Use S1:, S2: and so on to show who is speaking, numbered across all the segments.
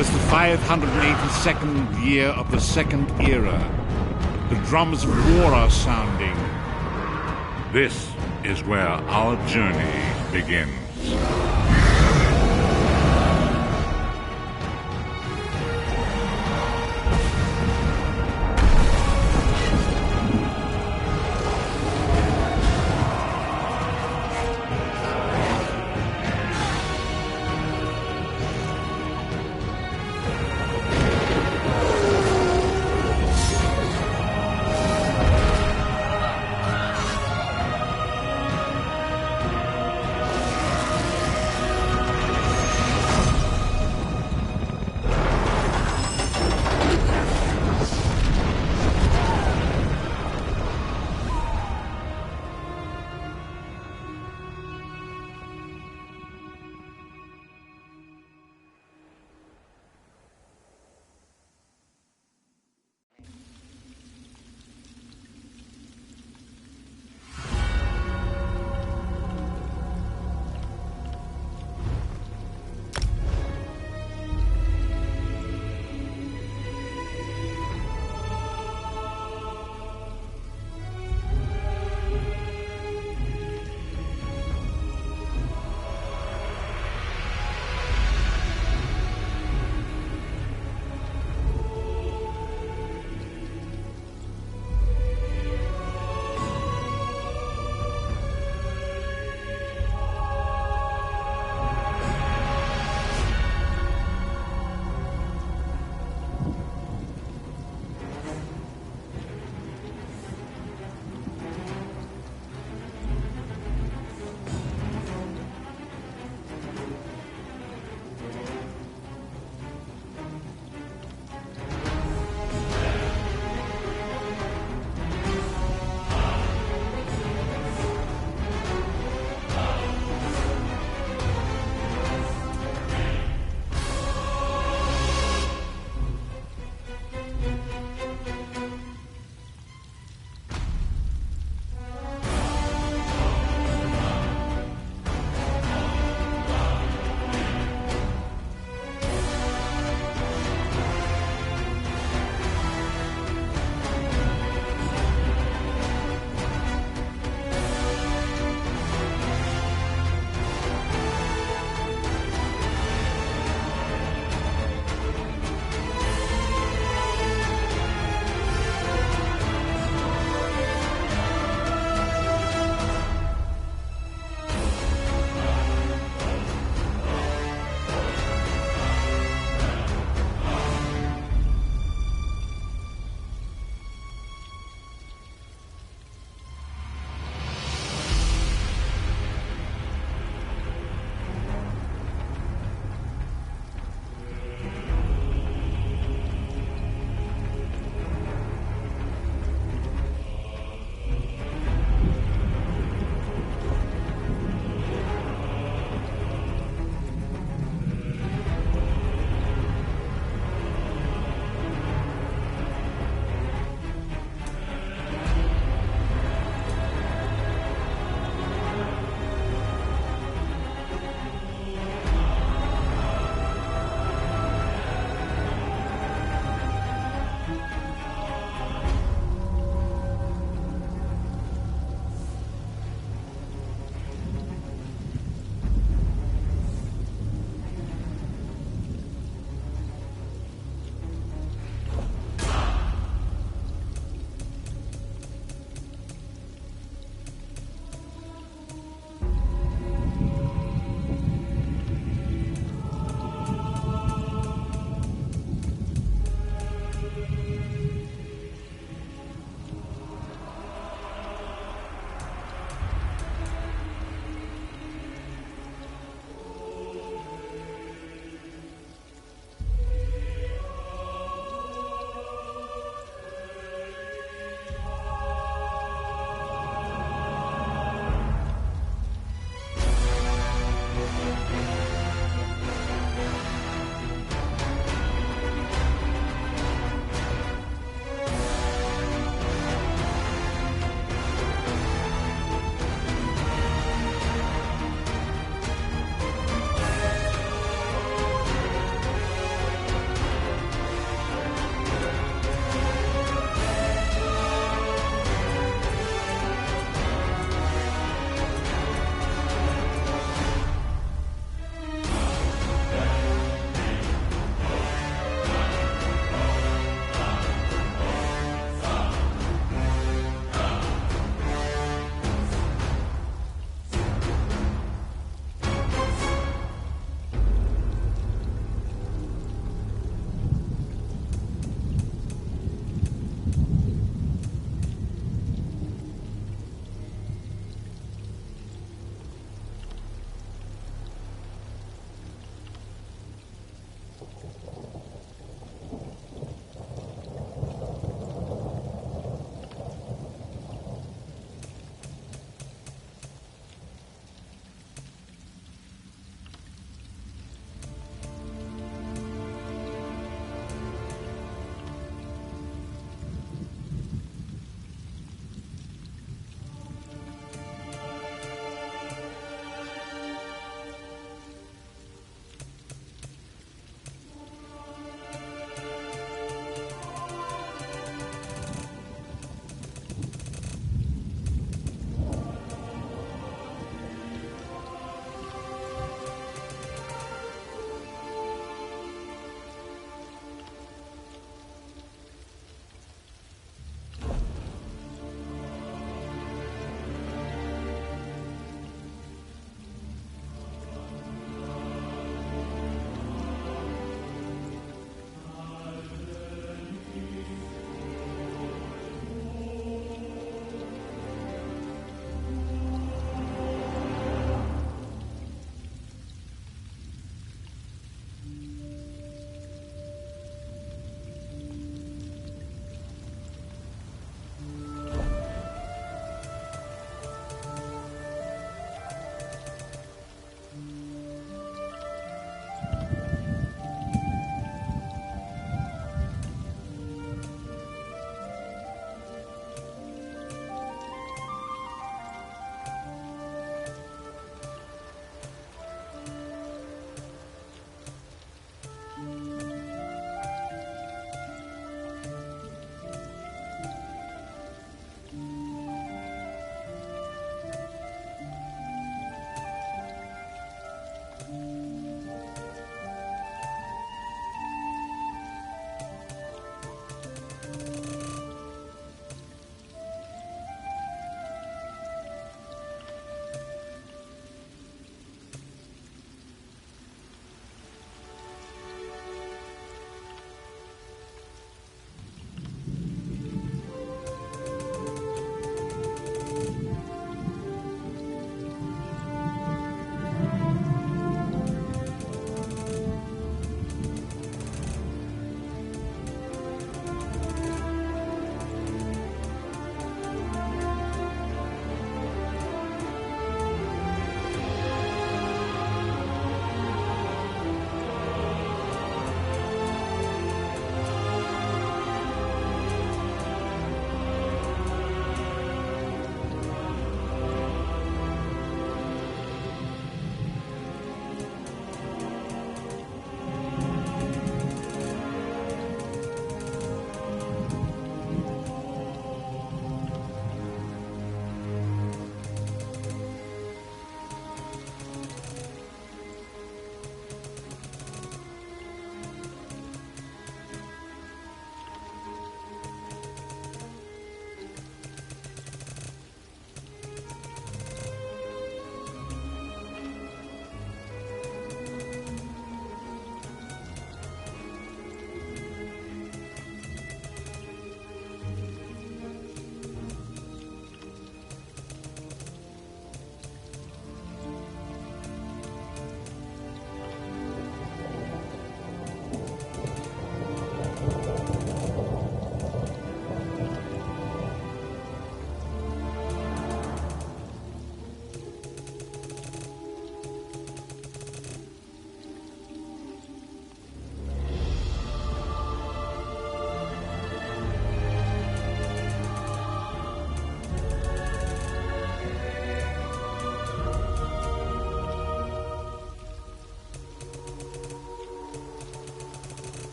S1: is the 582nd year of the Second Era. The drums of war are sounding. This is where our journey begins.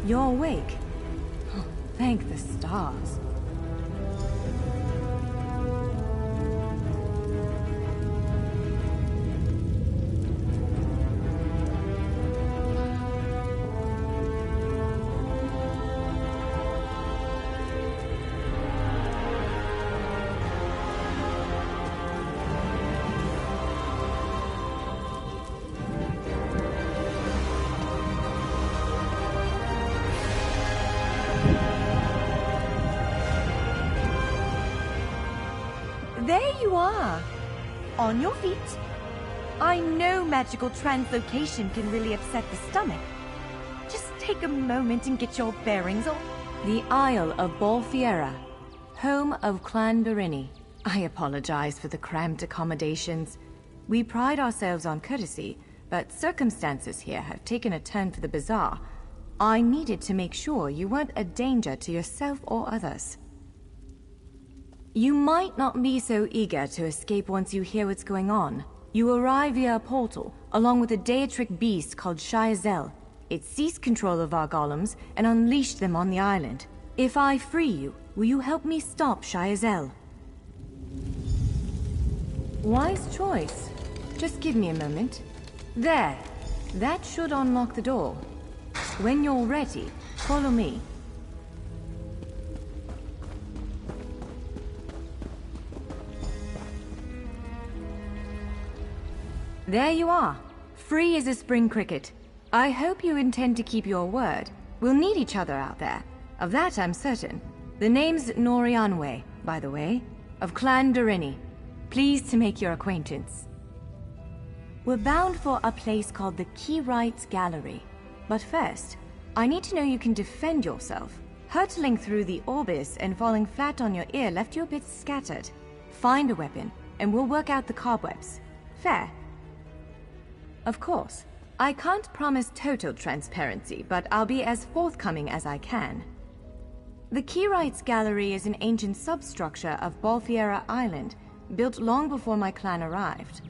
S2: You're awake. Oh, thank the stars.
S3: There you are, on your feet. I know magical translocation can really upset the stomach. Just take a moment and get your bearings on.
S2: The Isle of Bolfiera, home of Clan Birini. I apologize for the cramped accommodations. We pride ourselves on courtesy, but circumstances here have taken a turn for the bizarre. I needed to make sure you weren't a danger to yourself or others. You might not be so eager to escape once you hear what's going on. You arrive via a portal, along with a Daetric beast called Shiazel. It seized control of our golems and unleashed them on the island. If I free you, will you help me stop Shiazel? Wise choice. Just give me a moment. There. That should unlock the door. When you're ready, follow me. There you are. Free as a spring cricket. I hope you intend to keep your word. We'll need each other out there. Of that I'm certain. The name's Norianwe, by the way, of Clan Durini. Pleased to make your acquaintance. We're bound for a place called the Keyrights Gallery. But first, I need to know you can defend yourself. Hurtling through the Orbis and falling flat on your ear left you a bit scattered. Find a weapon, and we'll work out the cobwebs. Fair? Of course. I can't promise total transparency, but I'll be as forthcoming as I can. The Keyrights Gallery is an ancient substructure of Balfiera Island, built long before my clan arrived.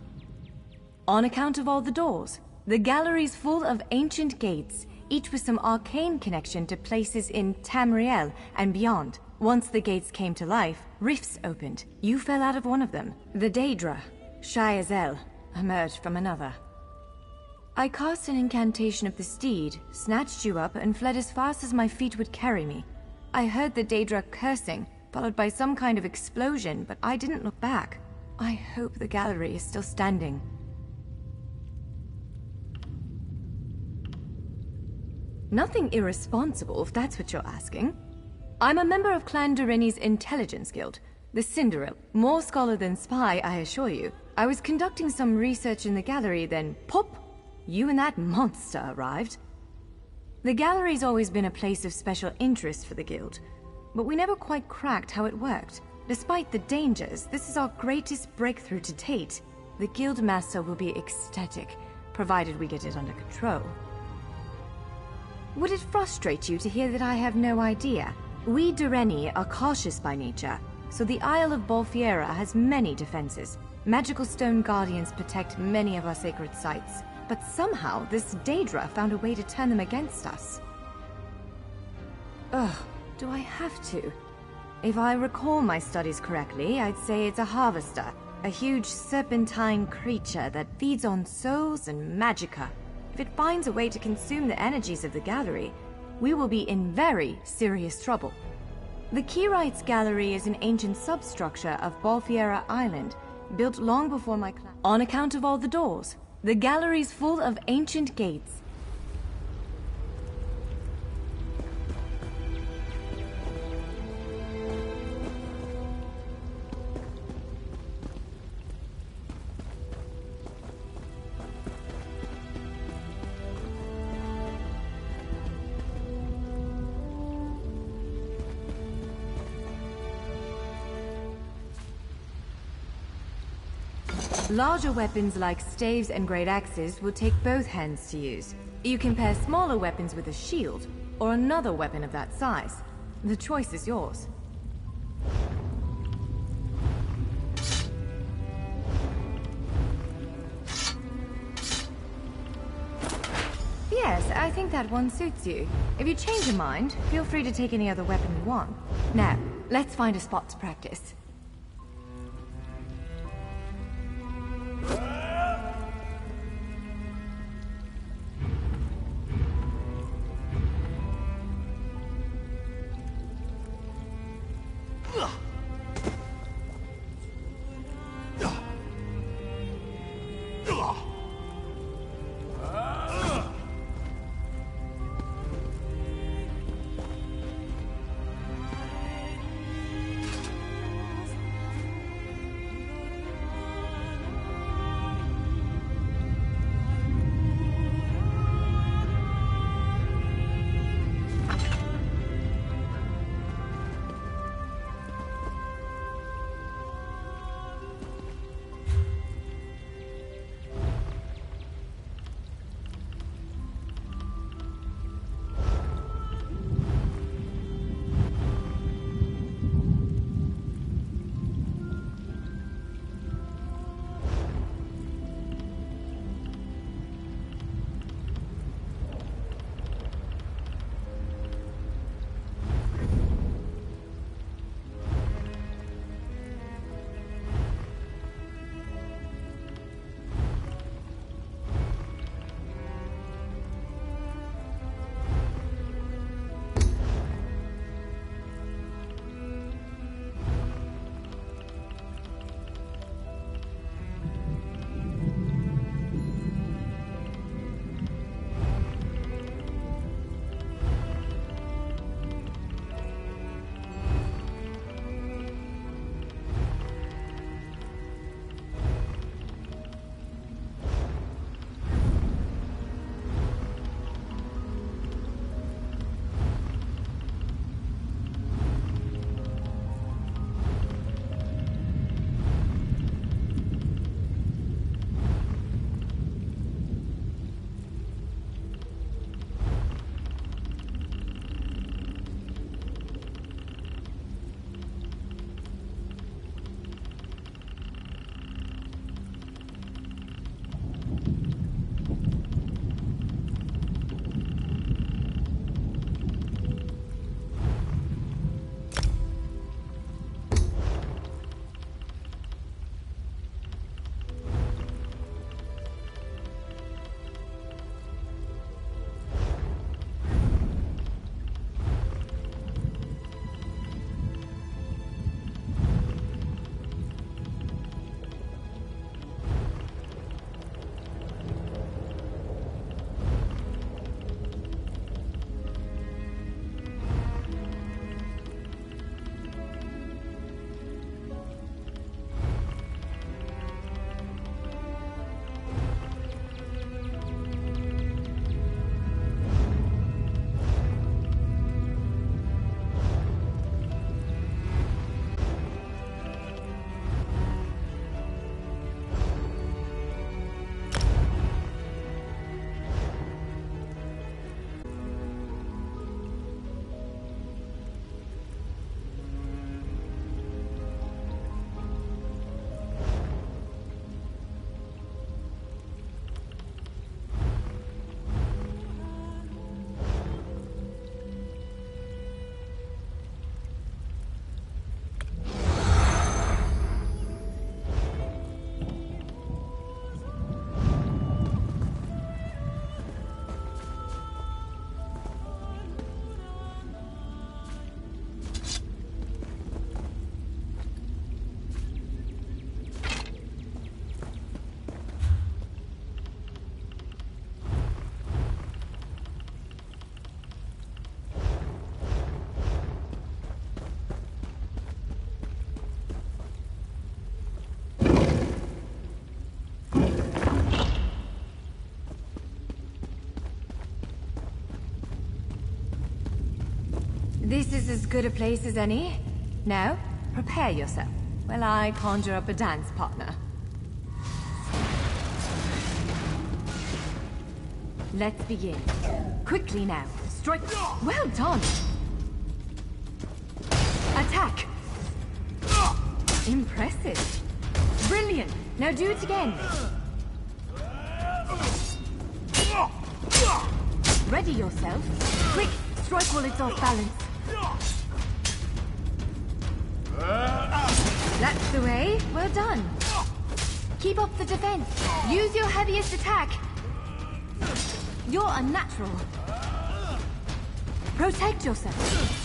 S2: On account of all the doors, the gallery's full of ancient gates, each with some arcane connection to places in Tamriel and beyond. Once the gates came to life, rifts opened. You fell out of one of them. The Daedra, Shiazel, emerged from another. I cast an incantation of the steed, snatched you up, and fled as fast as my feet would carry me. I heard the Daedra cursing, followed by some kind of explosion, but I didn't look back. I hope the gallery is still standing. Nothing irresponsible, if that's what you're asking. I'm a member of Clan Durini's Intelligence Guild, the Cinderella. More scholar than spy, I assure you. I was conducting some research in the gallery, then pop! You and that monster arrived. The gallery's always been a place of special interest for the guild, but we never quite cracked how it worked. Despite the dangers, this is our greatest breakthrough to date. The guild master will be ecstatic, provided we get it under control. Would it frustrate you to hear that I have no idea? We Dureni are cautious by nature, so the Isle of Balfiera has many defenses. Magical stone guardians protect many of our sacred sites, but somehow this Daedra found a way to turn them against us. Ugh, do I have to? If I recall my studies correctly, I'd say it's a harvester, a huge serpentine creature that feeds on souls and magicka. If it finds a way to consume the energies of the gallery, we will be in very serious trouble. The Keyrights Gallery is an ancient substructure of Balfiera Island, built long before my clan. On account of all the doors, the gallery's full of ancient gates. Larger weapons like staves and great axes will take both hands to use. You can pair smaller weapons with a shield, or another weapon of that size. The choice is yours. Yes, I think that one suits you. If you change your mind, feel free to take any other weapon you want. Now, let's find a spot to practice. This is as good a place as any. Now, prepare yourself while I conjure up a dance partner. Let's begin. Quickly now. Strike. Well done. Attack. Impressive. Brilliant. Now do it again. Ready yourself. Quick. Strike while it's off balance. That's the way. Well done. Keep up the defense. Use your heaviest attack. You're unnatural. Protect yourself.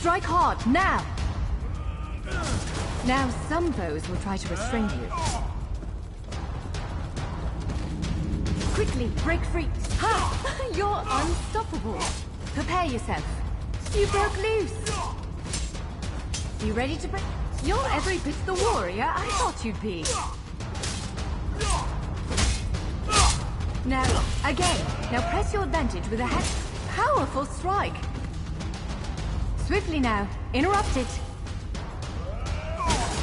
S2: Strike hard, now. Now some foes will try to restrain you. Quickly, break free. Ha! You're unstoppable. Prepare yourself. You broke loose. You ready to break? You're every bit the warrior I thought you'd be. Now, again. Now press your advantage with a powerful strike. Swiftly now. Interrupt it.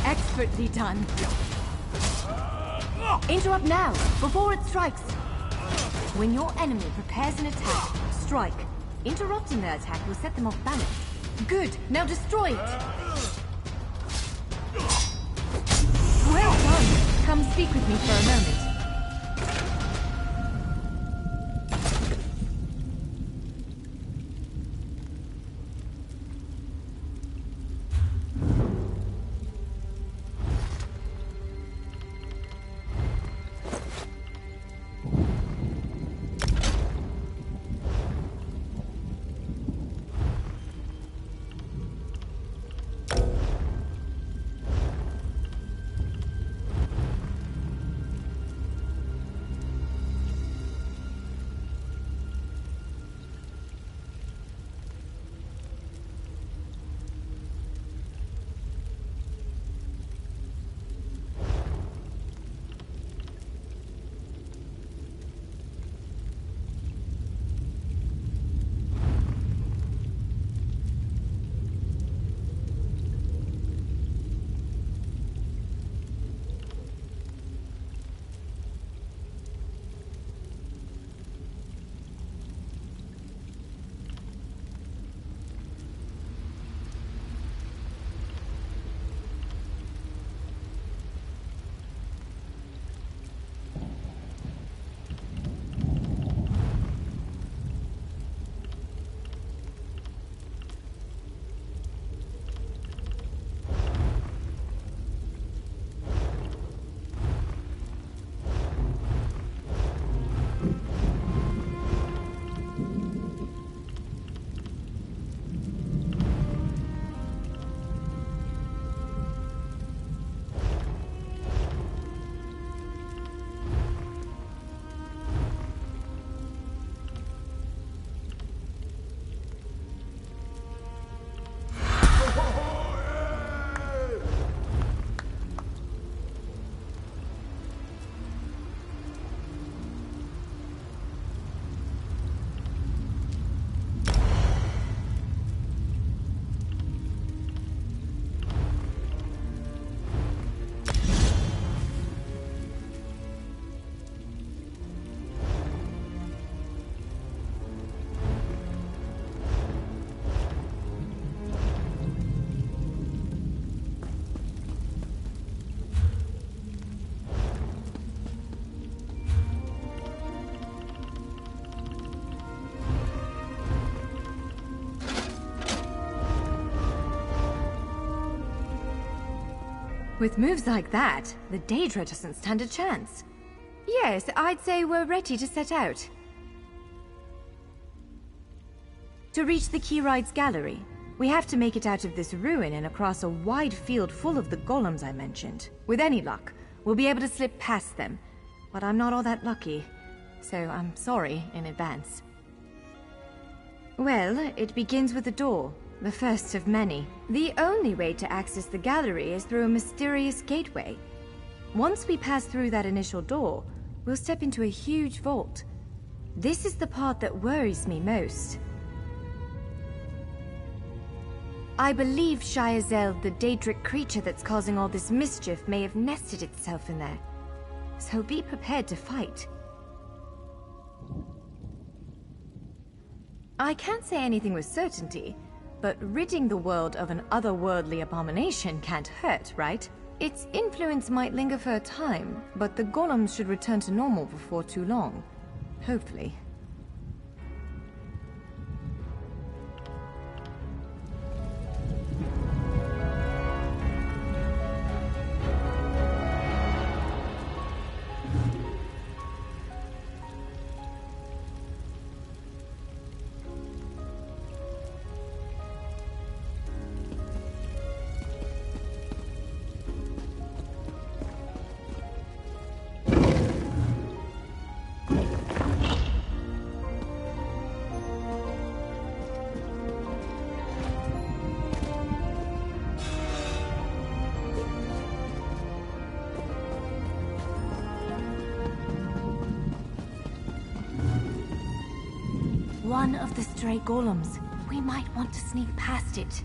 S2: Expertly done. Interrupt now, before it strikes. When your enemy prepares an attack, strike. Interrupting their attack will set them off balance. Good. Now destroy it. Well done. Come speak with me for a moment. With moves like that, the Daedra doesn't stand a chance. Yes, I'd say we're ready to set out. To reach the Keyride's gallery, we have to make it out of this ruin and across a wide field full of the golems I mentioned. With any luck, we'll be able to slip past them. But I'm not all that lucky, so I'm sorry in advance. Well, it begins with a door. The first of many. The only way to access the gallery is through a mysterious gateway. Once we pass through that initial door, we'll step into a huge vault. This is the part that worries me most. I believe Shiazel, the Daedric creature that's causing all this mischief, may have nested itself in there. So be prepared to fight. I can't say anything with certainty, but ridding the world of an otherworldly abomination can't hurt, right? Its influence might linger for a time, but the golems should return to normal before too long. Hopefully. One of the stray golems. We might want to sneak past it.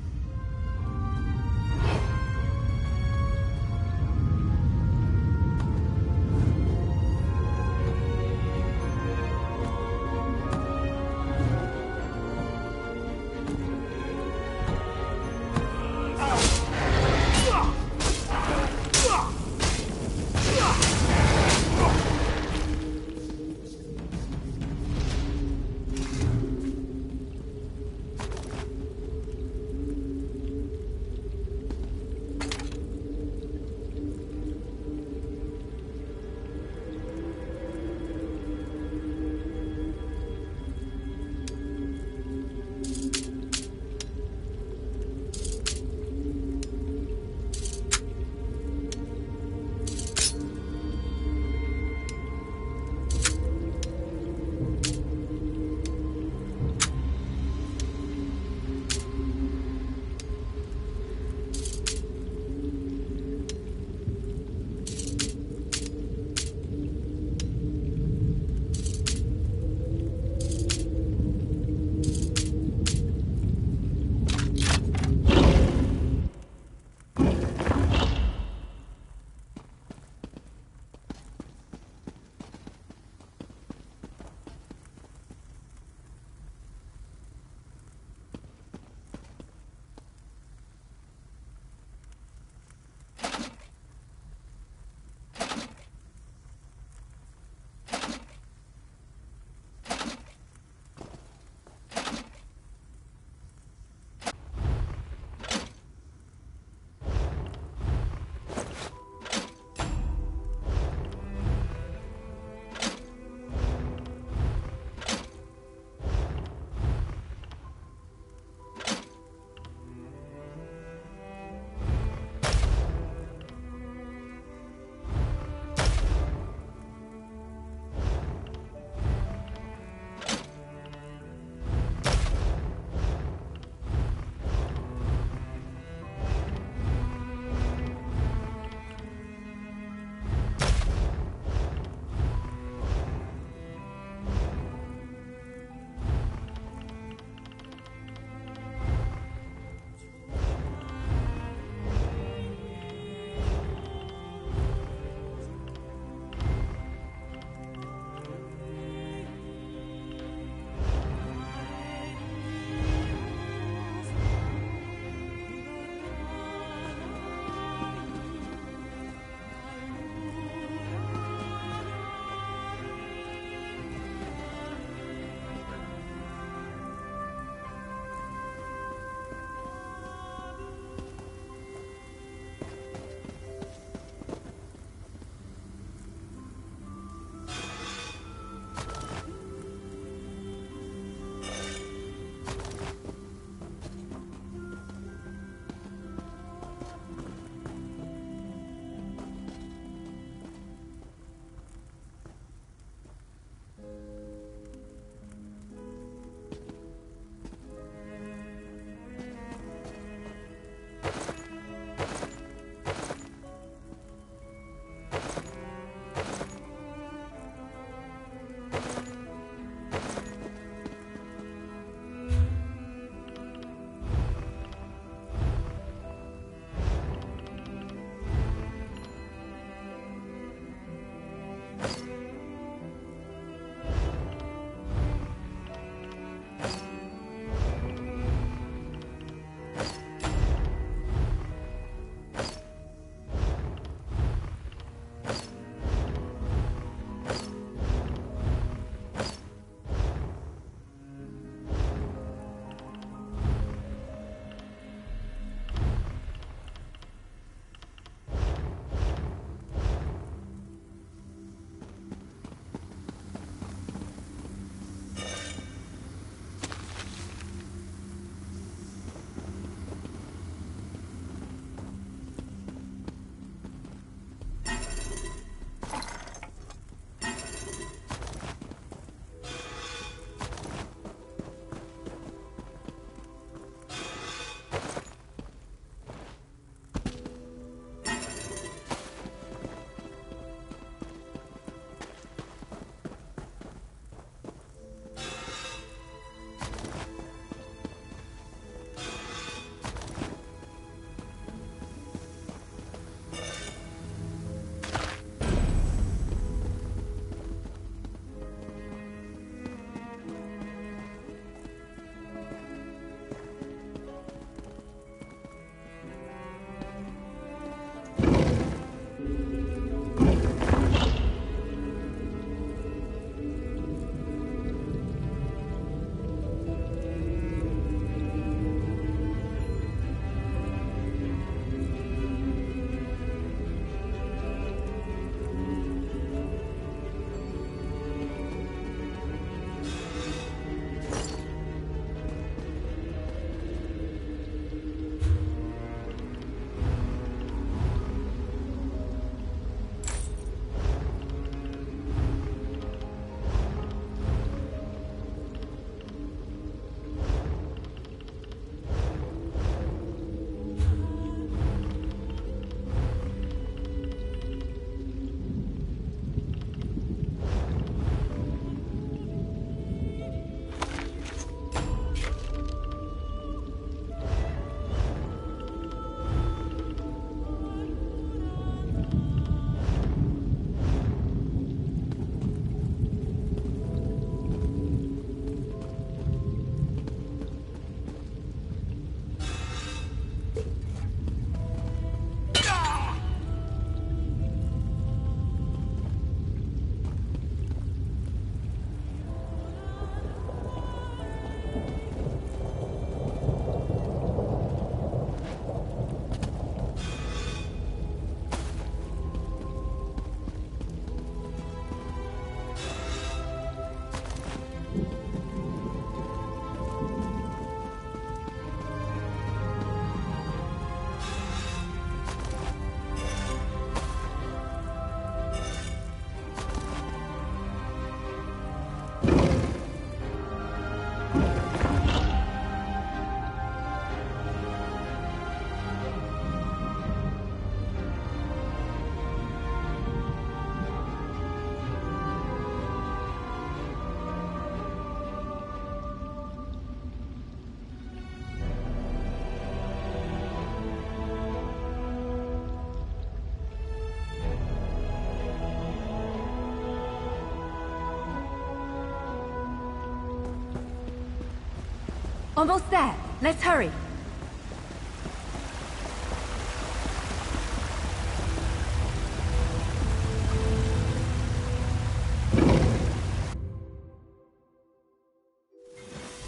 S2: Almost there. Let's hurry.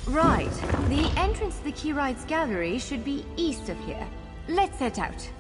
S2: Right. The entrance to the Keyride's gallery should be east of here. Let's set out.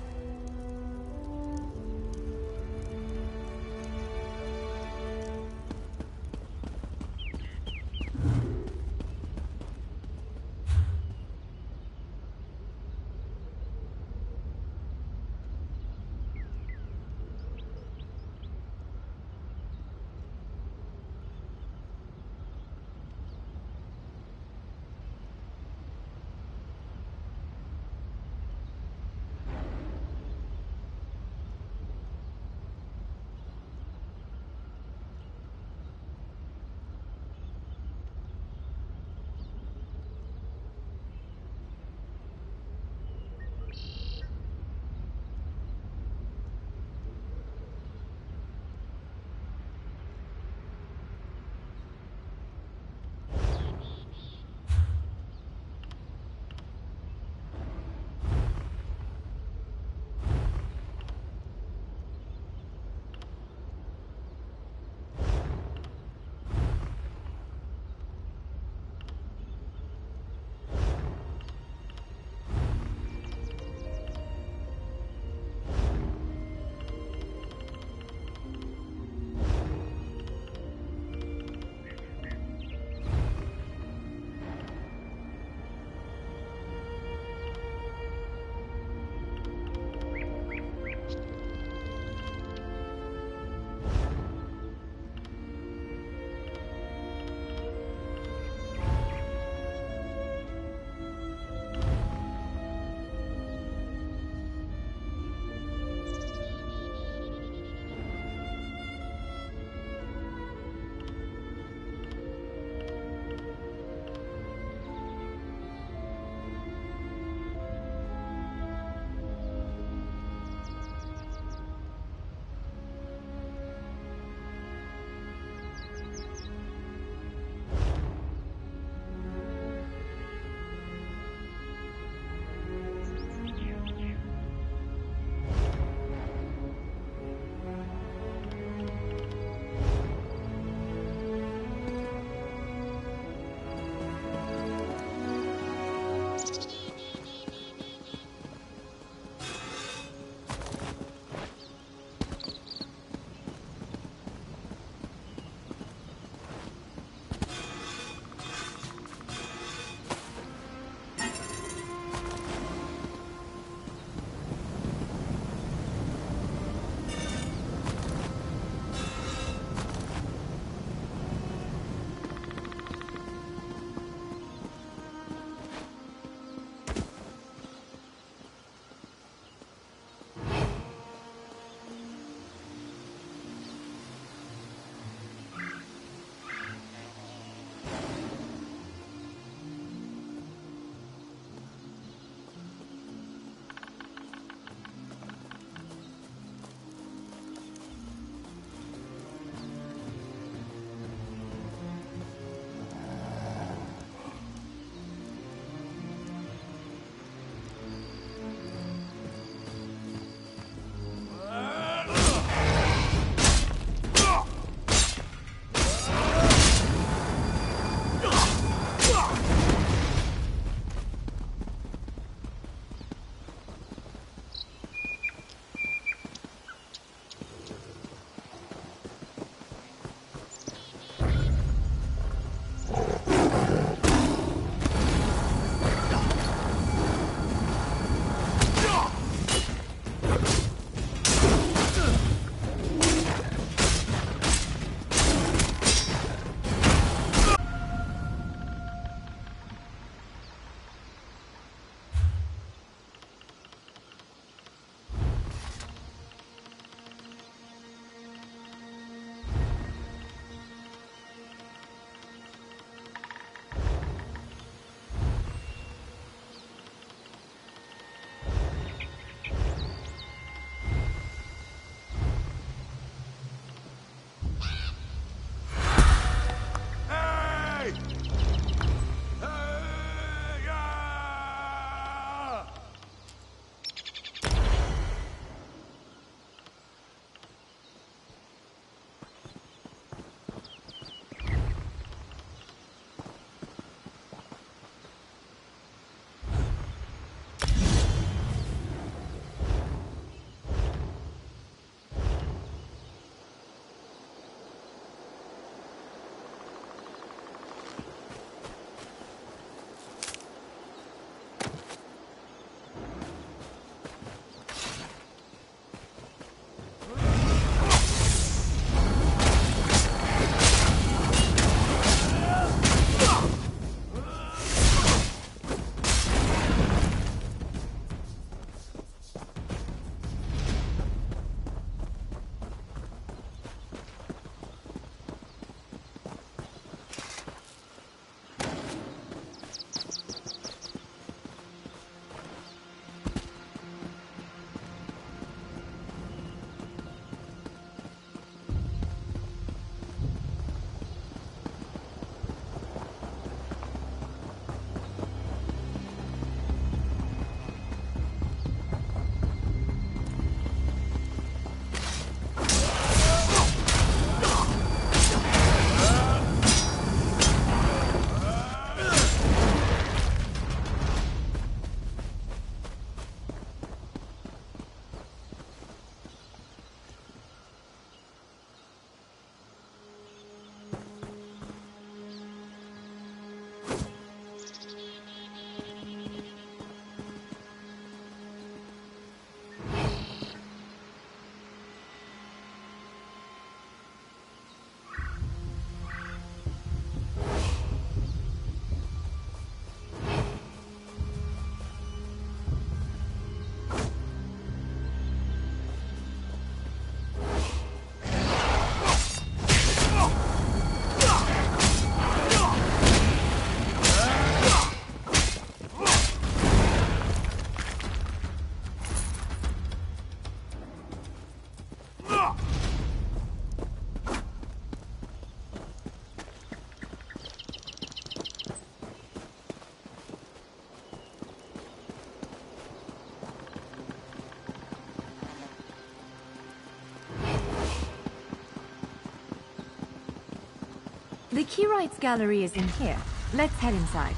S2: The Keyrites gallery is in here. Let's head inside.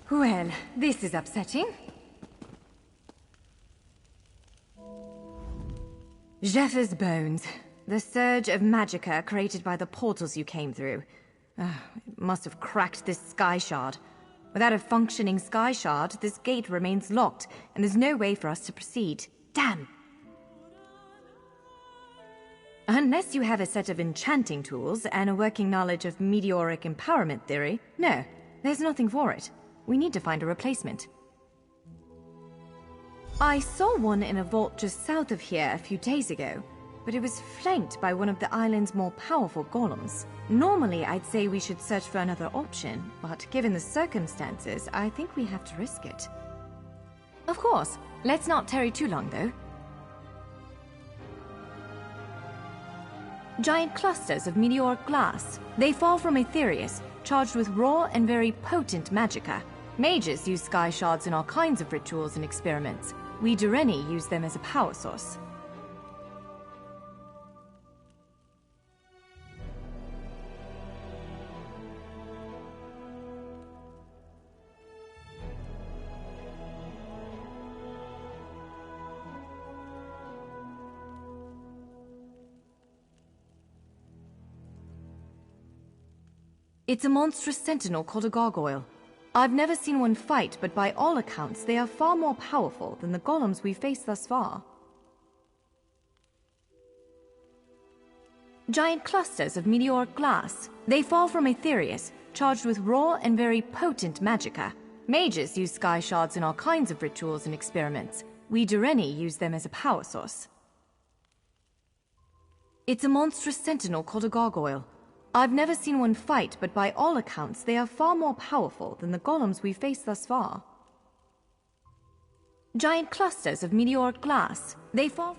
S2: Well, this is upsetting. Jeffers' bones. The surge of magicka created by the portals you came through. It must have cracked this sky shard. Without a functioning sky shard, this gate remains locked, and there's no way for us to proceed. Damn! Unless you have a set of enchanting tools and a working knowledge of meteoric empowerment theory, no, there's nothing for it. We need to find a replacement. I saw one in a vault just south of here a few days ago, but it was flanked by one of the island's more powerful golems. Normally, I'd say we should search for another option, but given the circumstances, I think we have to risk it. Of course. Let's not tarry too long, though. Giant clusters of meteoric glass. They fall from Aetherius, charged with raw and very potent magicka. Mages use sky shards in all kinds of rituals and experiments. We Dureni use them as a power source. It's a monstrous sentinel called a gargoyle. I've never seen one fight, but by all accounts, they are far more powerful than the golems we've faced thus far. Giant clusters of meteoric glass. They fall from Aetherius, charged with raw and very potent magicka. Mages use sky shards in all kinds of rituals and experiments. We Dureni use them as a power source. It's a monstrous sentinel called a gargoyle. I've never seen one fight, but by all accounts, they are far more powerful than the golems we've faced thus far. Giant clusters of meteoric glass. They fall...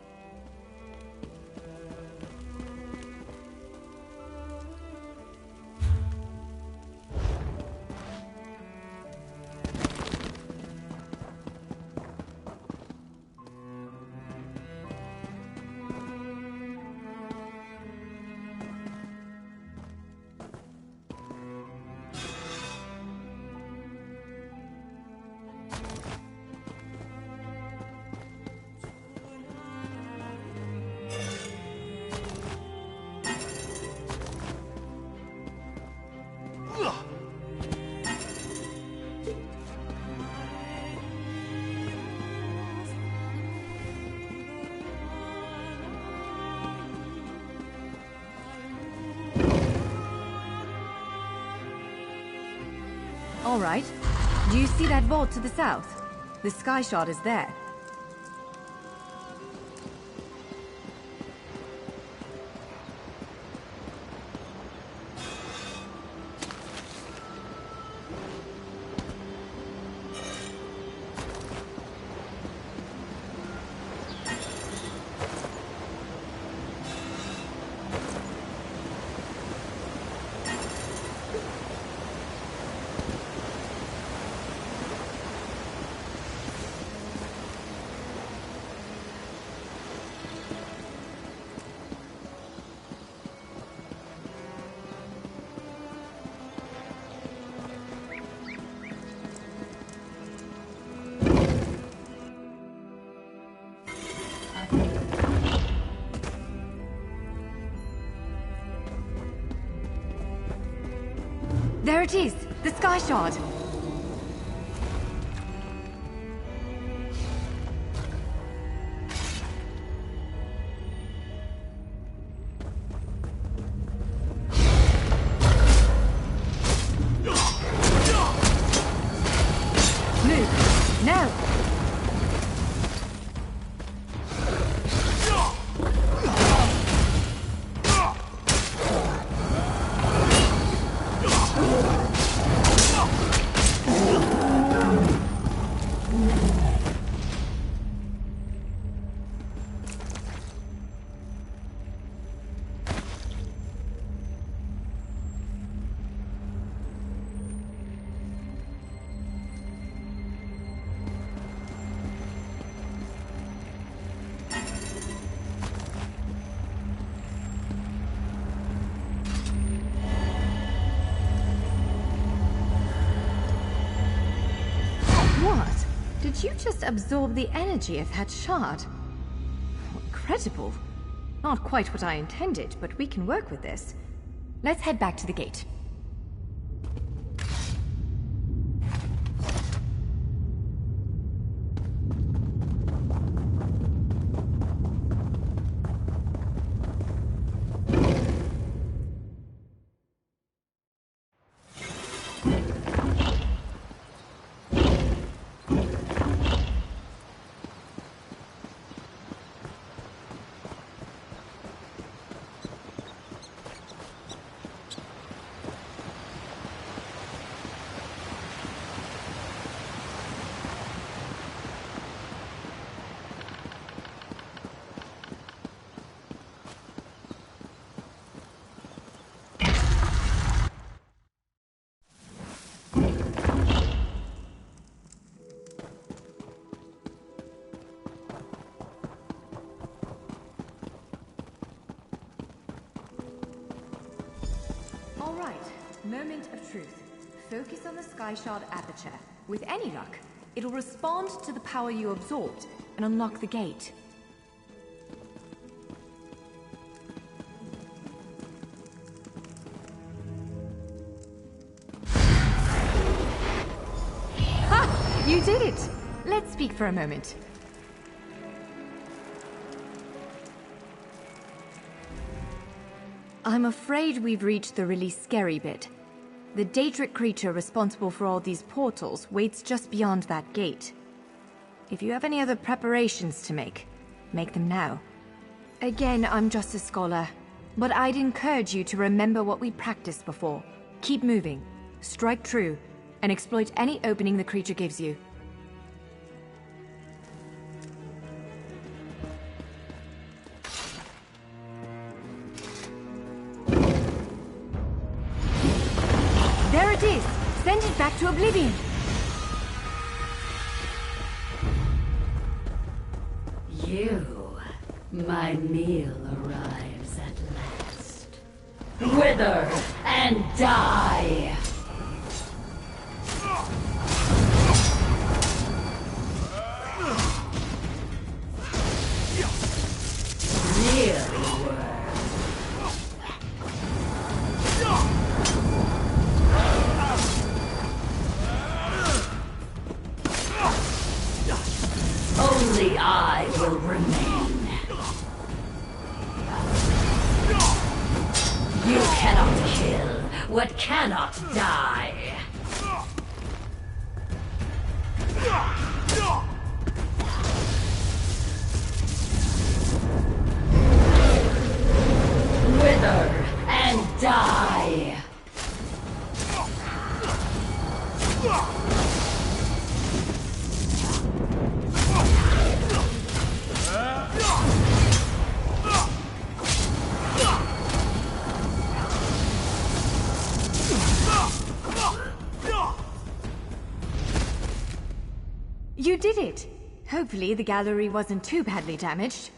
S2: All right. Do you see that vault to the south? The sky shard is there. There it is! The sky shard! Move! Now! Did you just absorb the energy of that shard? Incredible. Not quite what I intended, but we can work with this. Let's head back to the gate. Alright, moment of truth. Focus on the sky shard aperture. With any luck, it'll respond to the power you absorbed and unlock the gate. Ha! You did it! Let's speak for a moment. I'm afraid we've reached the really scary bit. The Daedric creature responsible for all these portals waits just beyond that gate. If you have any other preparations to make them now. Again, I'm just a scholar, but I'd encourage you to remember what we practiced before. Keep moving, strike true, and exploit any opening the creature gives you. There it is! Send it back to oblivion!
S4: My meal arrives at last. Wither and die! Really works. Only I will remain. You cannot kill what cannot die. Wither and die.
S2: You did it! Hopefully the gallery wasn't too badly damaged.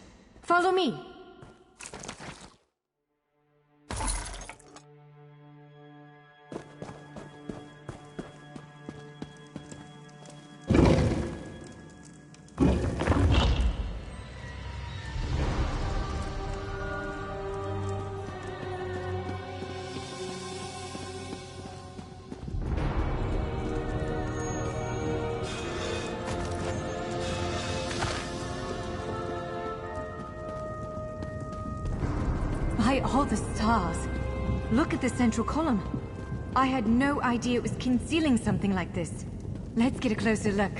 S2: Follow me! By all the stars! Look at the central column. I had no idea it was concealing something like this. Let's get a closer look.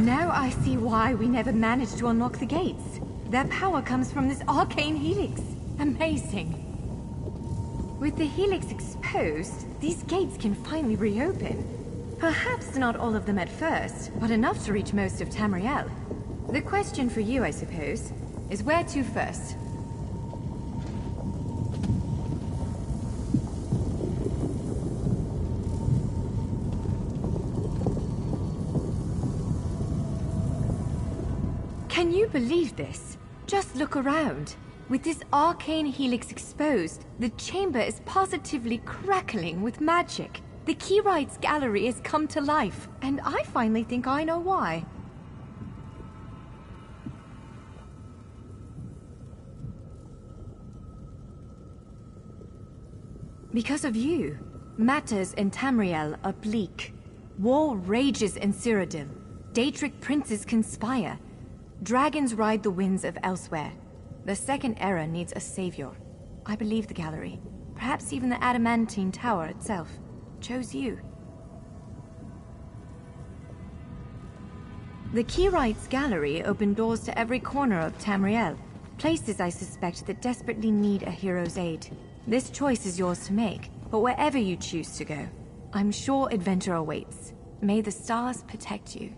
S2: Now I see why we never managed to unlock the gates. Their power comes from this arcane helix. Amazing. With the helix exposed, these gates can finally reopen. Perhaps not all of them at first, but enough to reach most of Tamriel. The question for you, I suppose, is where to first? Can you believe this? Just look around. With this arcane helix exposed, the chamber is positively crackling with magic. The Keyrights Gallery has come to life, and I finally think I know why. Because of you. Matters in Tamriel are bleak. War rages in Cyrodiil. Daedric princes conspire. Dragons ride the winds of elsewhere. The Second Era needs a savior. I believe the Gallery, perhaps even the Adamantine Tower itself, chose you. The Keyrights Gallery opened doors to every corner of Tamriel, places I suspect that desperately need a hero's aid. This choice is yours to make, but wherever you choose to go, I'm sure adventure awaits. May the stars protect you.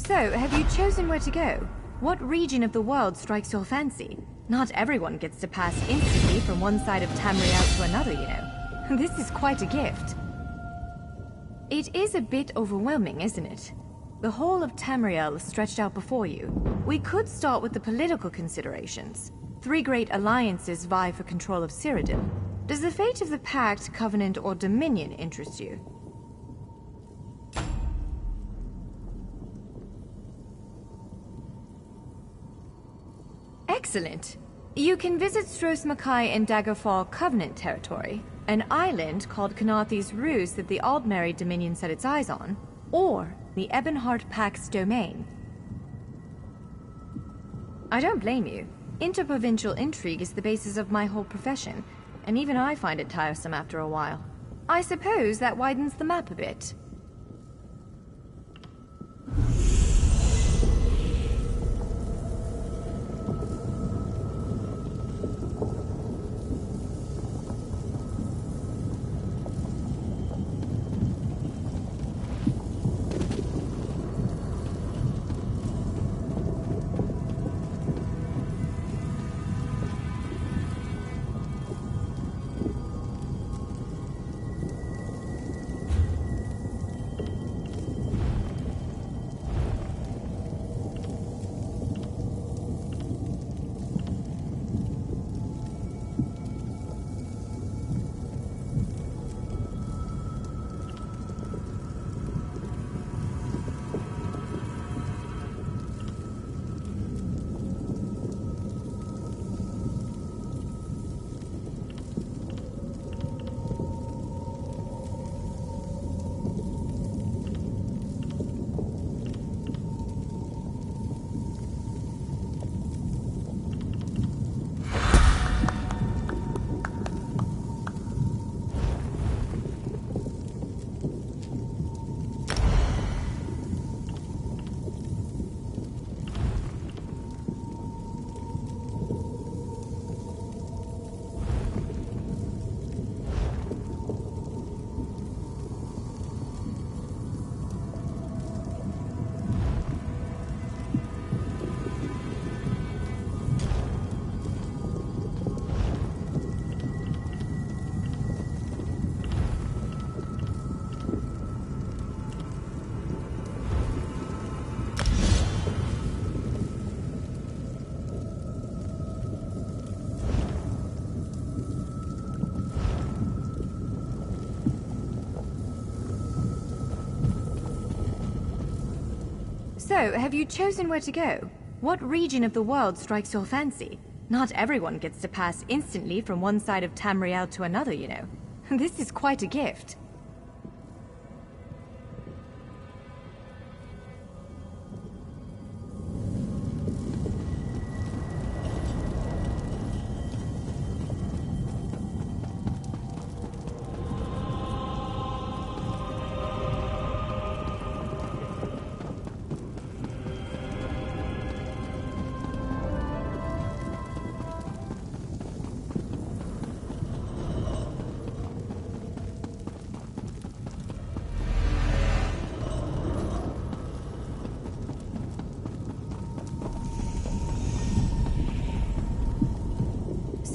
S2: So, have you chosen where to go? What region of the world strikes your fancy? Not everyone gets to pass instantly from one side of Tamriel to another, you know. This is quite a gift. It is a bit overwhelming, isn't it? The whole of Tamriel is stretched out before you. We could start with the political considerations. 3 great alliances vie for control of Cyrodiil. Does the fate of the Pact, Covenant, or Dominion interest you? Excellent. You can visit Stros Makai in Daggerfall Covenant territory, an island called Kanathi's Ruse that the Aldmeri Dominion set its eyes on, or the Ebonheart Pact's domain. I don't blame you. Interprovincial intrigue is the basis of my whole profession, and even I find it tiresome after a while. I suppose that widens the map a bit. So, have you chosen where to go? What region of the world strikes your fancy? Not everyone gets to pass instantly from one side of Tamriel to another, you know. This is quite a gift.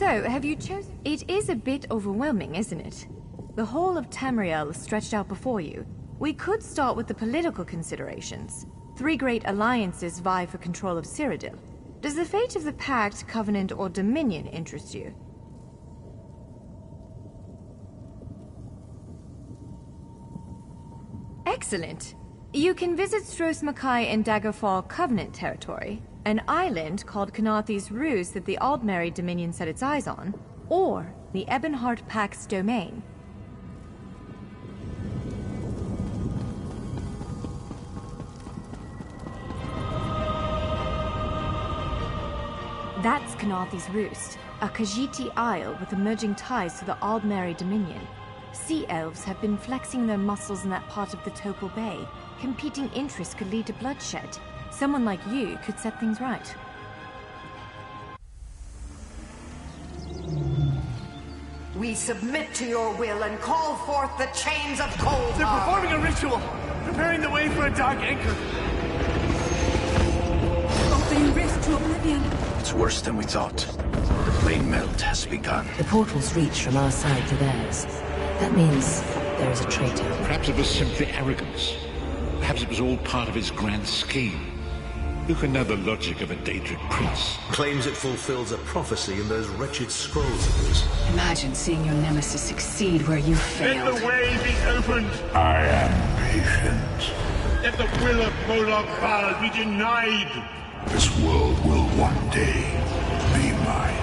S2: So, have you chosen? It is a bit overwhelming, isn't it? The whole of Tamriel is stretched out before you. We could start with the political considerations. 3 great alliances vie for control of Cyrodiil. Does the fate of the Pact, Covenant, or Dominion interest you? Excellent. You can visit Stros Mackay in Daggerfall Covenant territory, an island called Canathi's Ruse that the Aldmeri Dominion set its eyes on, or the Ebonheart Pact's domain. That's Canathi's Roost, a Khajiiti isle with emerging ties to the Aldmeri Dominion. Sea elves have been flexing their muscles in that part of the Topal Bay. Competing interests could lead to bloodshed. Someone like you could set things right.
S5: We submit to your will and call forth the chains of cold.
S6: They're performing a ritual, preparing the way for a dark anchor.
S7: Opening rift to oblivion.
S8: It's worse than we thought. The plane melt has begun.
S4: The portals reach from our side to theirs. That means there is a traitor.
S1: Perhaps it was simply arrogance. Perhaps it was all part of his grand scheme. Who can know the logic of a Daedric prince?
S9: Claims it fulfills a prophecy in those wretched scrolls of his.
S7: Imagine seeing your nemesis succeed where you failed.
S6: Let the way be opened!
S8: I am patient.
S6: Let the will of Moloch Baal be denied!
S8: This world will one day be mine.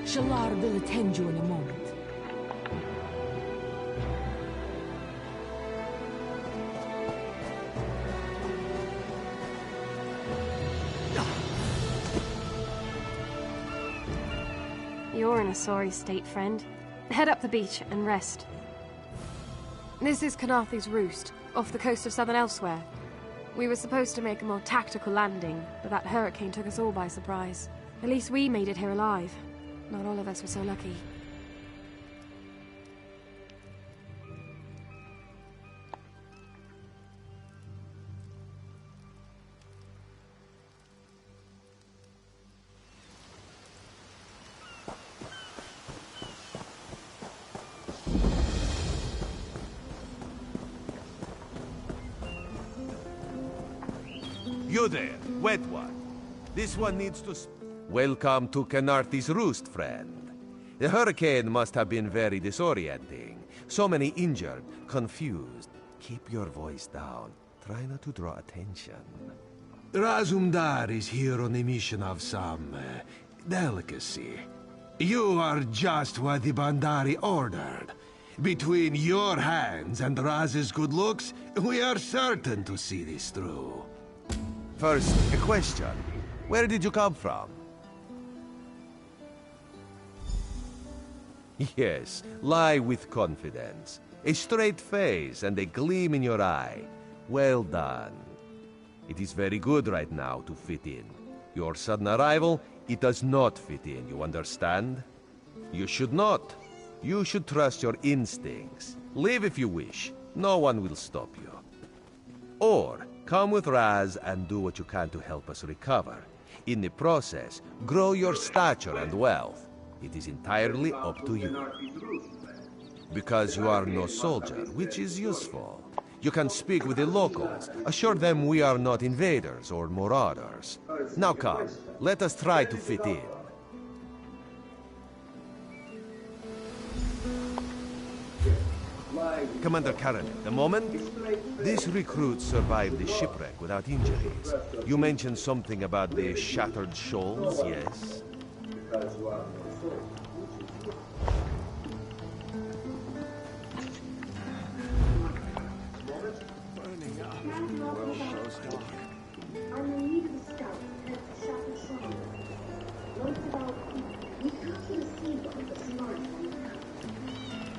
S7: Shalar will attend you in a moment.
S10: You're in a sorry state, friend. Head up the beach and rest. This is Canathi's Roost, off the coast of southern Elsewhere. We were supposed to make a more tactical landing, but that hurricane took us all by surprise. At least we made it here alive. Not all of us were so lucky.
S11: You there, wet one. This one needs to... Welcome to Canathi's Roost, friend. The hurricane must have been very disorienting. So many injured, confused. Keep your voice down. Try not to draw attention.
S12: Razumdar is here on a mission of some delicacy. You are just what the Bandari ordered. Between your hands and Raz's good looks, we are certain to see this through.
S11: First, a question. Where did you come from? Yes, lie with confidence. A straight face and a gleam in your eye. Well done. It is very good right now to fit in. Your sudden arrival, it does not fit in, you understand? You should not. You should trust your instincts. Leave if you wish. No one will stop you. Or, come with Raz and do what you can to help us recover. In the process, grow your stature and wealth. It is entirely up to you. Because you are no soldier, which is useful. You can speak with the locals, assure them we are not invaders or marauders. Now come, let us try to fit in. Commander Karen, the moment? These recruits survived the shipwreck without injuries. You mentioned something about the shattered shoals, yes?
S13: Lining up. World goes dark.
S14: I'm in need of a scout at Shattered Shore. Most of our people, we captured a seagull that's large on the map.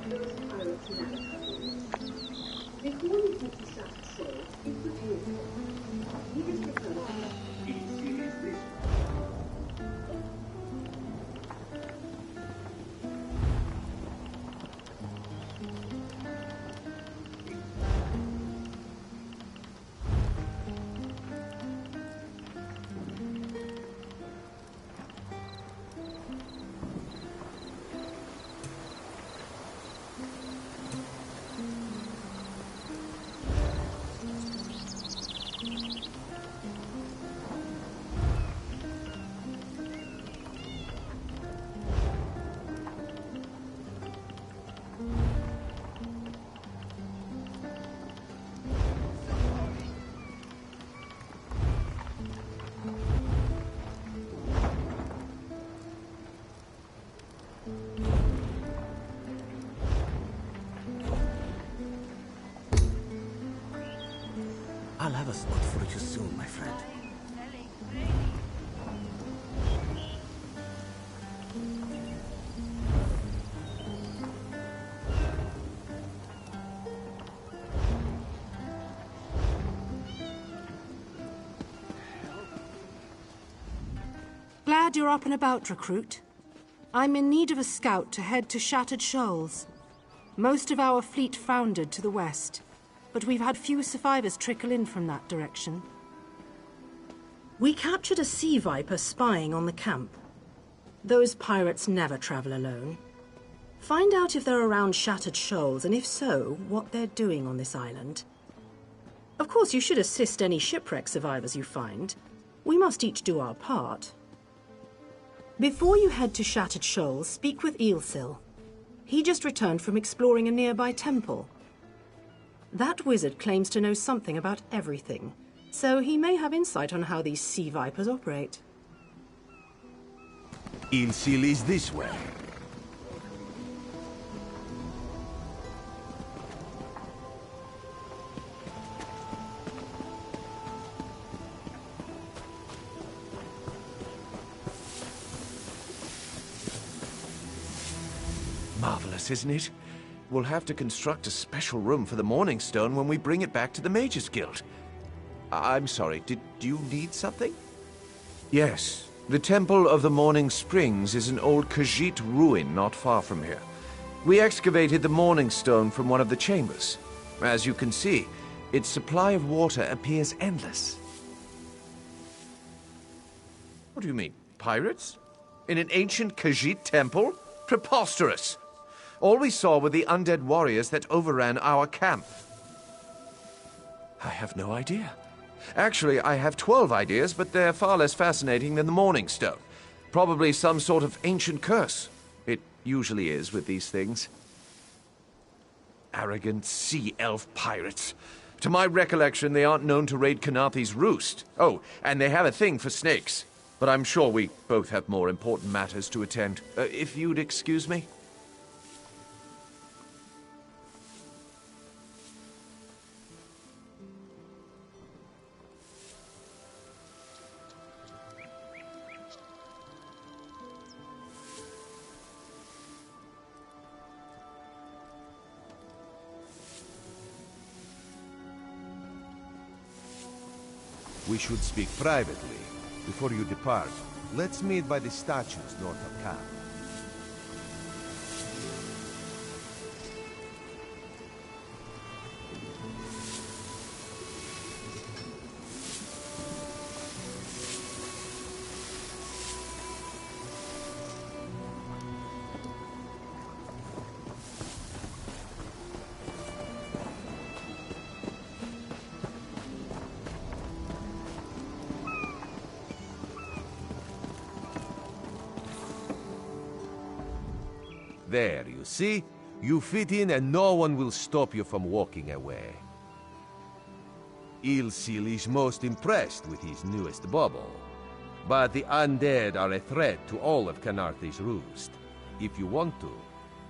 S14: Those pirates never come. Before we get to Shattered Shore, it's the beautiful. You just return to the easy as this.
S13: I'll have a spot for you soon, my friend.
S15: Glad you're up and about, recruit. I'm in need of a scout to head to Shattered Shoals. Most of our fleet foundered to the west, but we've had few survivors trickle in from that direction. We captured a sea viper spying on the camp. Those pirates never travel alone. Find out if they're around Shattered Shoals, and if so, what they're doing on this island. Of course, you should assist any shipwreck survivors you find. We must each do our part. Before you head to Shattered Shoals, speak with Eelsil. He just returned from exploring a nearby temple. That wizard claims to know something about everything, so he may have insight on how these sea vipers operate.
S12: Eelsil is this way.
S11: Marvelous, isn't it? We'll have to construct a special room for the Morning Stone when we bring it back to the Mages Guild. I'm sorry, did you need something? Yes, the Temple of the Morning Springs is an old Khajiit ruin not far from here. We excavated the Morning Stone from one of the chambers. As you can see, its supply of water appears endless. What do you mean, pirates? In an ancient Khajiit temple? Preposterous! All we saw were the undead warriors that overran our camp. I have no idea. Actually, I have 12 ideas, but they're far less fascinating than the Morning Stone. Probably some sort of ancient curse. It usually is with these things. Arrogant sea elf pirates. To my recollection, they aren't known to raid Kanathe's roost. Oh, and they have a thing for snakes. But I'm sure we both have more important matters to attend. If you'd excuse me?
S12: We should speak privately. Before you depart, let's meet by the statues north of camp. There, you see? You fit in and no one will stop you from walking away. Eelsil is most impressed with his newest bauble. But the undead are a threat to all of Kanathe's roost. If you want to,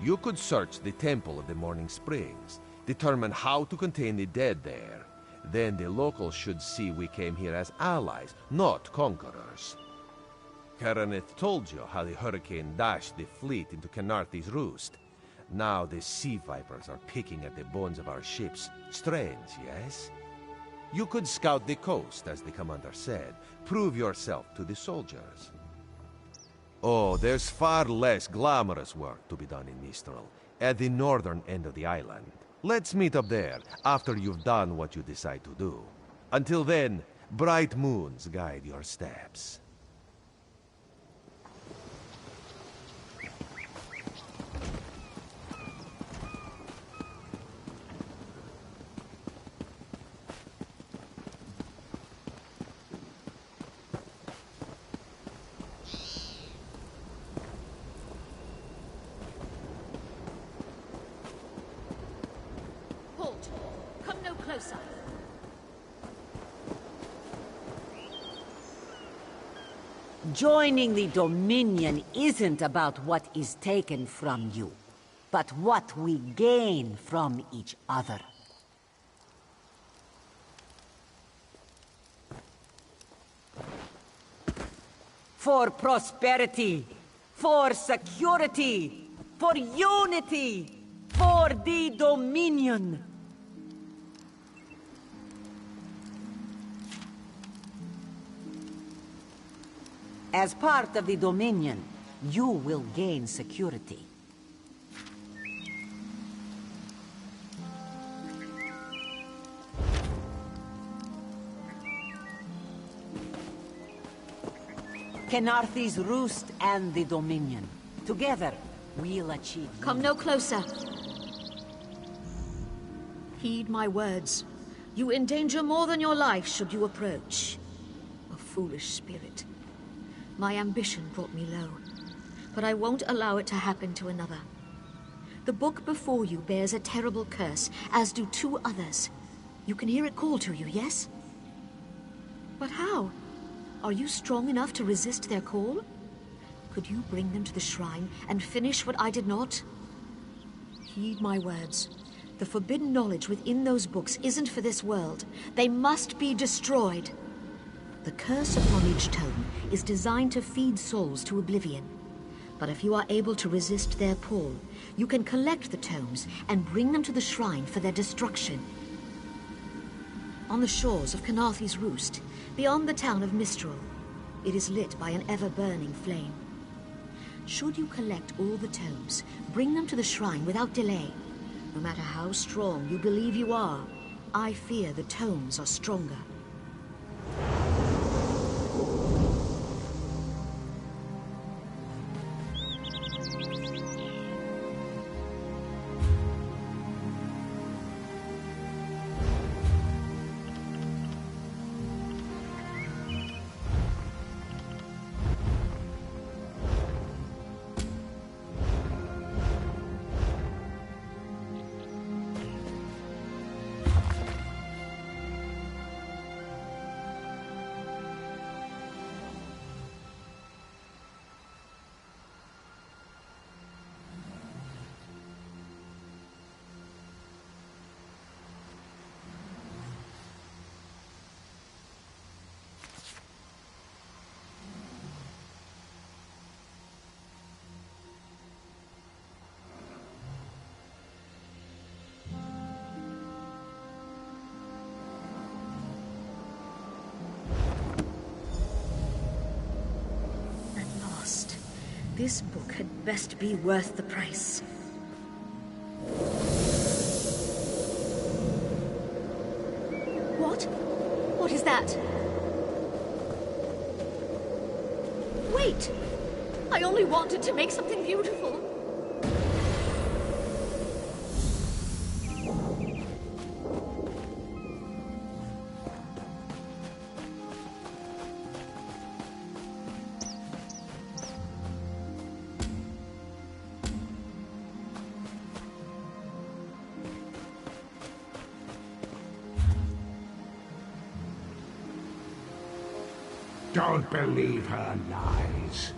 S12: you could search the Temple of the Morning Springs, determine how to contain the dead there.
S11: Then the locals should see we came here as allies, not conquerors. Karaneth told you how the hurricane dashed the fleet into Canarthy's roost. Now the sea vipers are picking at the bones of our ships. Strange, yes? You could scout the coast, as the commander said. Prove yourself to the soldiers. Oh, there's far less glamorous work to be done in Mistral, at the northern end of the island. Let's meet up there, after you've done what you decide to do. Until then, bright moons guide your steps.
S16: Joining the Dominion isn't about what is taken from you, but what we gain from each other. For prosperity, for security, for unity, for the Dominion. As part of the Dominion, you will gain security. Canarthy's Roost and the Dominion. Together, we'll achieve...
S17: Come no closer. Heed my words. You endanger more than your life should you approach. A foolish spirit. My ambition brought me low, but I won't allow it to happen to another. The book before you bears a terrible curse, as do 2 others. You can hear it call to you, yes? But how? Are you strong enough to resist their call? Could you bring them to the shrine and finish what I did not? Heed my words. The forbidden knowledge within those books isn't for this world. They must be destroyed. The curse upon each tome is designed to feed souls to oblivion. But if you are able to resist their pull, you can collect the tomes and bring them to the shrine for their destruction. On the shores of Canarthy's Roost, beyond the town of Mistral, it is lit by an ever-burning flame. Should you collect all the tomes, bring them to the shrine without delay. No matter how strong you believe you are, I fear the tomes are stronger. This book had best be worth the price. What? What is that? Wait! I only wanted to make something beautiful.
S12: Don't believe her lies.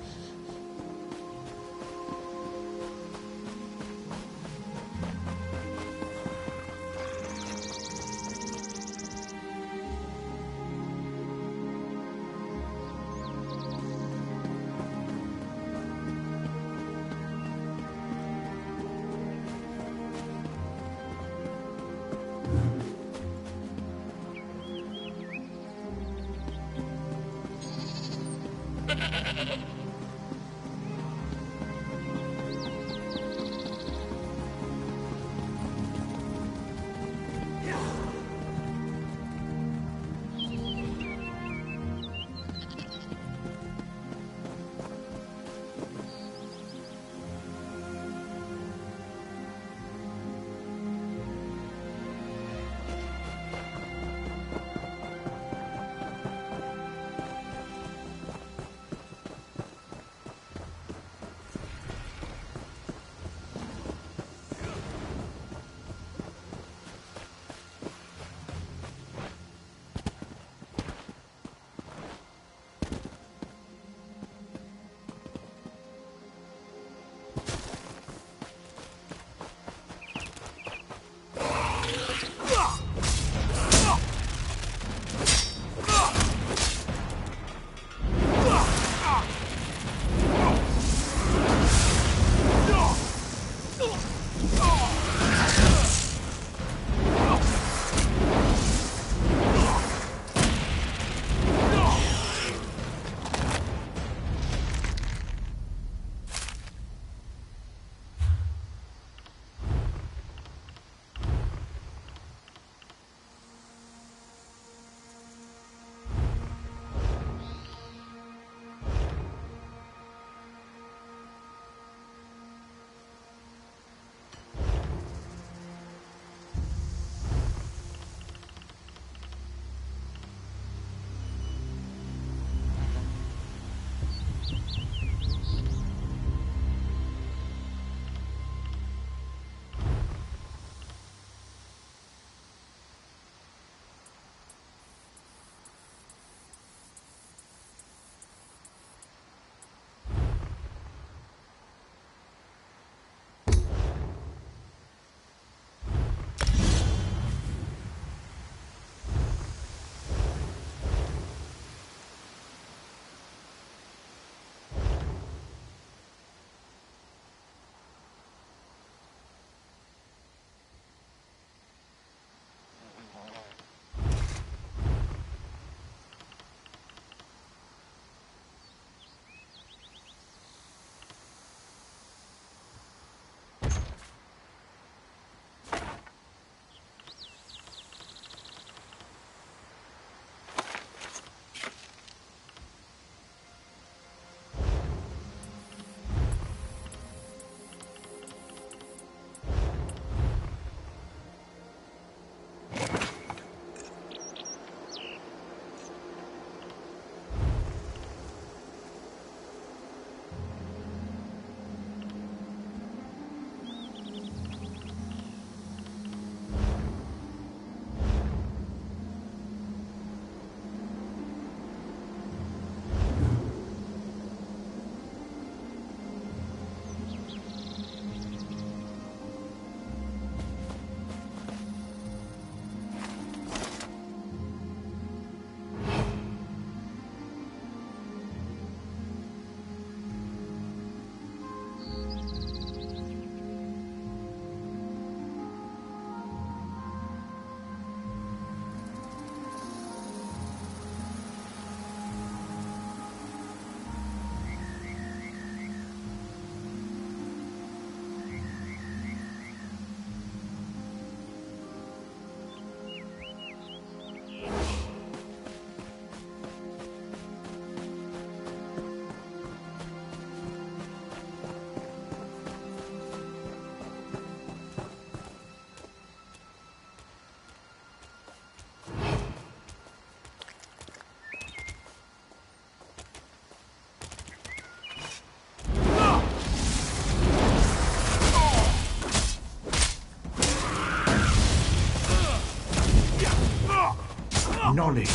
S8: Knowledge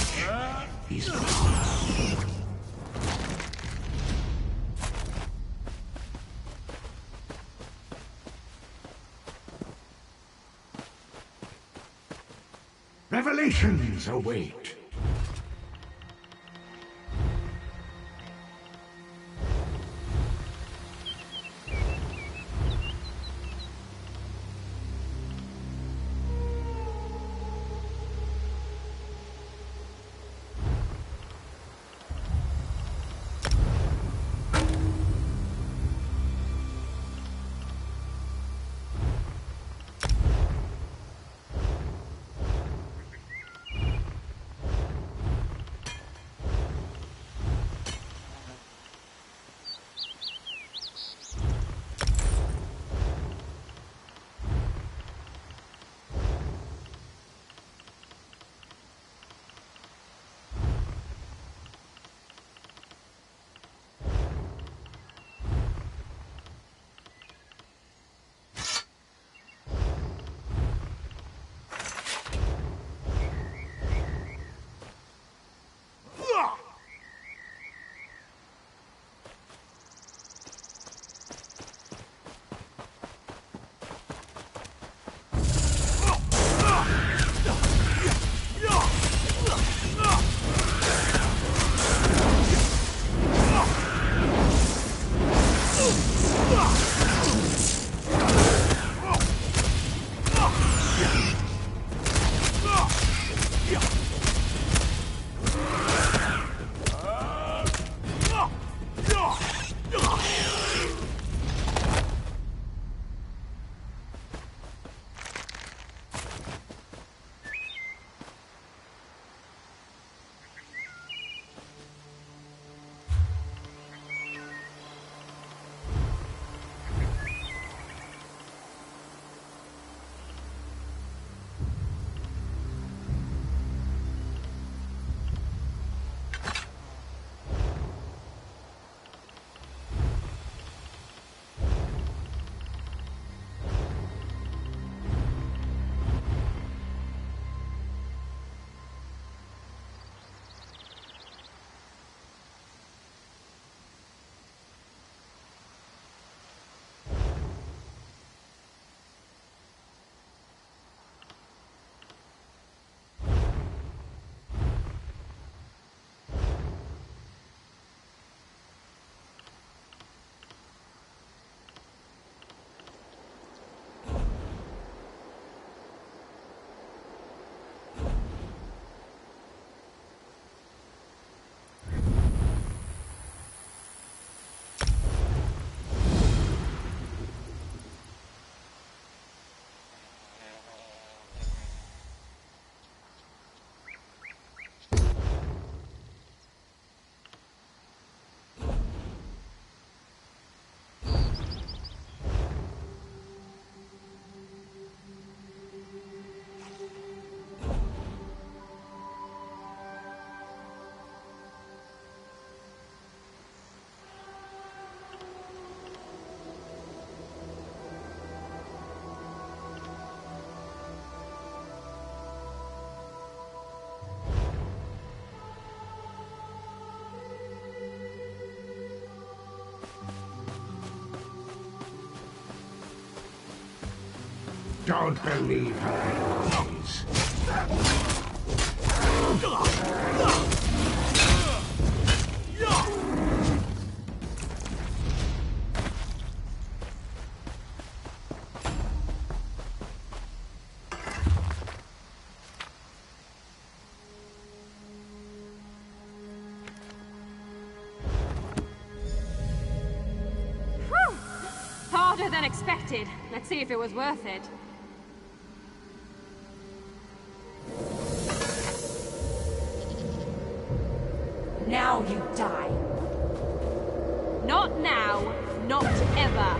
S8: is power. Revelations await.
S6: Don't believe her lies.
S10: Harder than expected. Let's see if it was worth it.
S3: Now you die.
S10: Not now, not ever.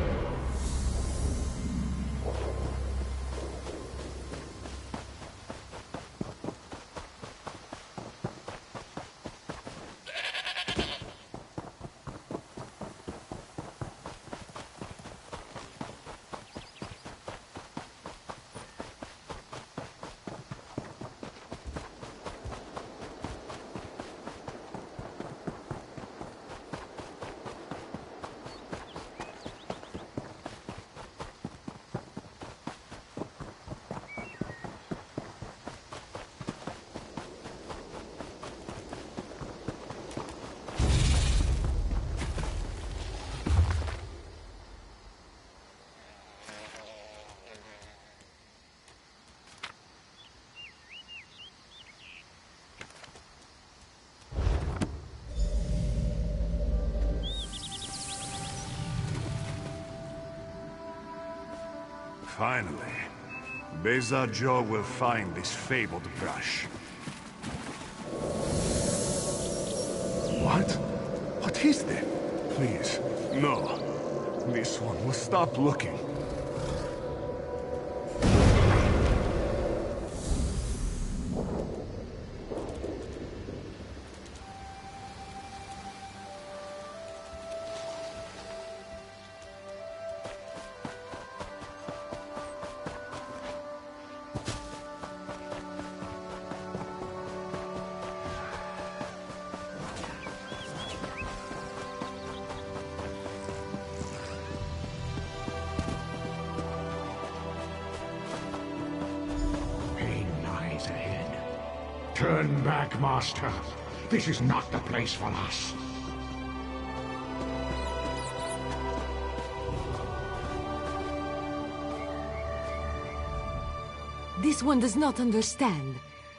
S18: Finally, Beza Joe will find this fabled brush. What? What is this? Please, no. This one will stop looking.
S6: Turn back, Master. This is not the place for us.
S16: This one does not understand.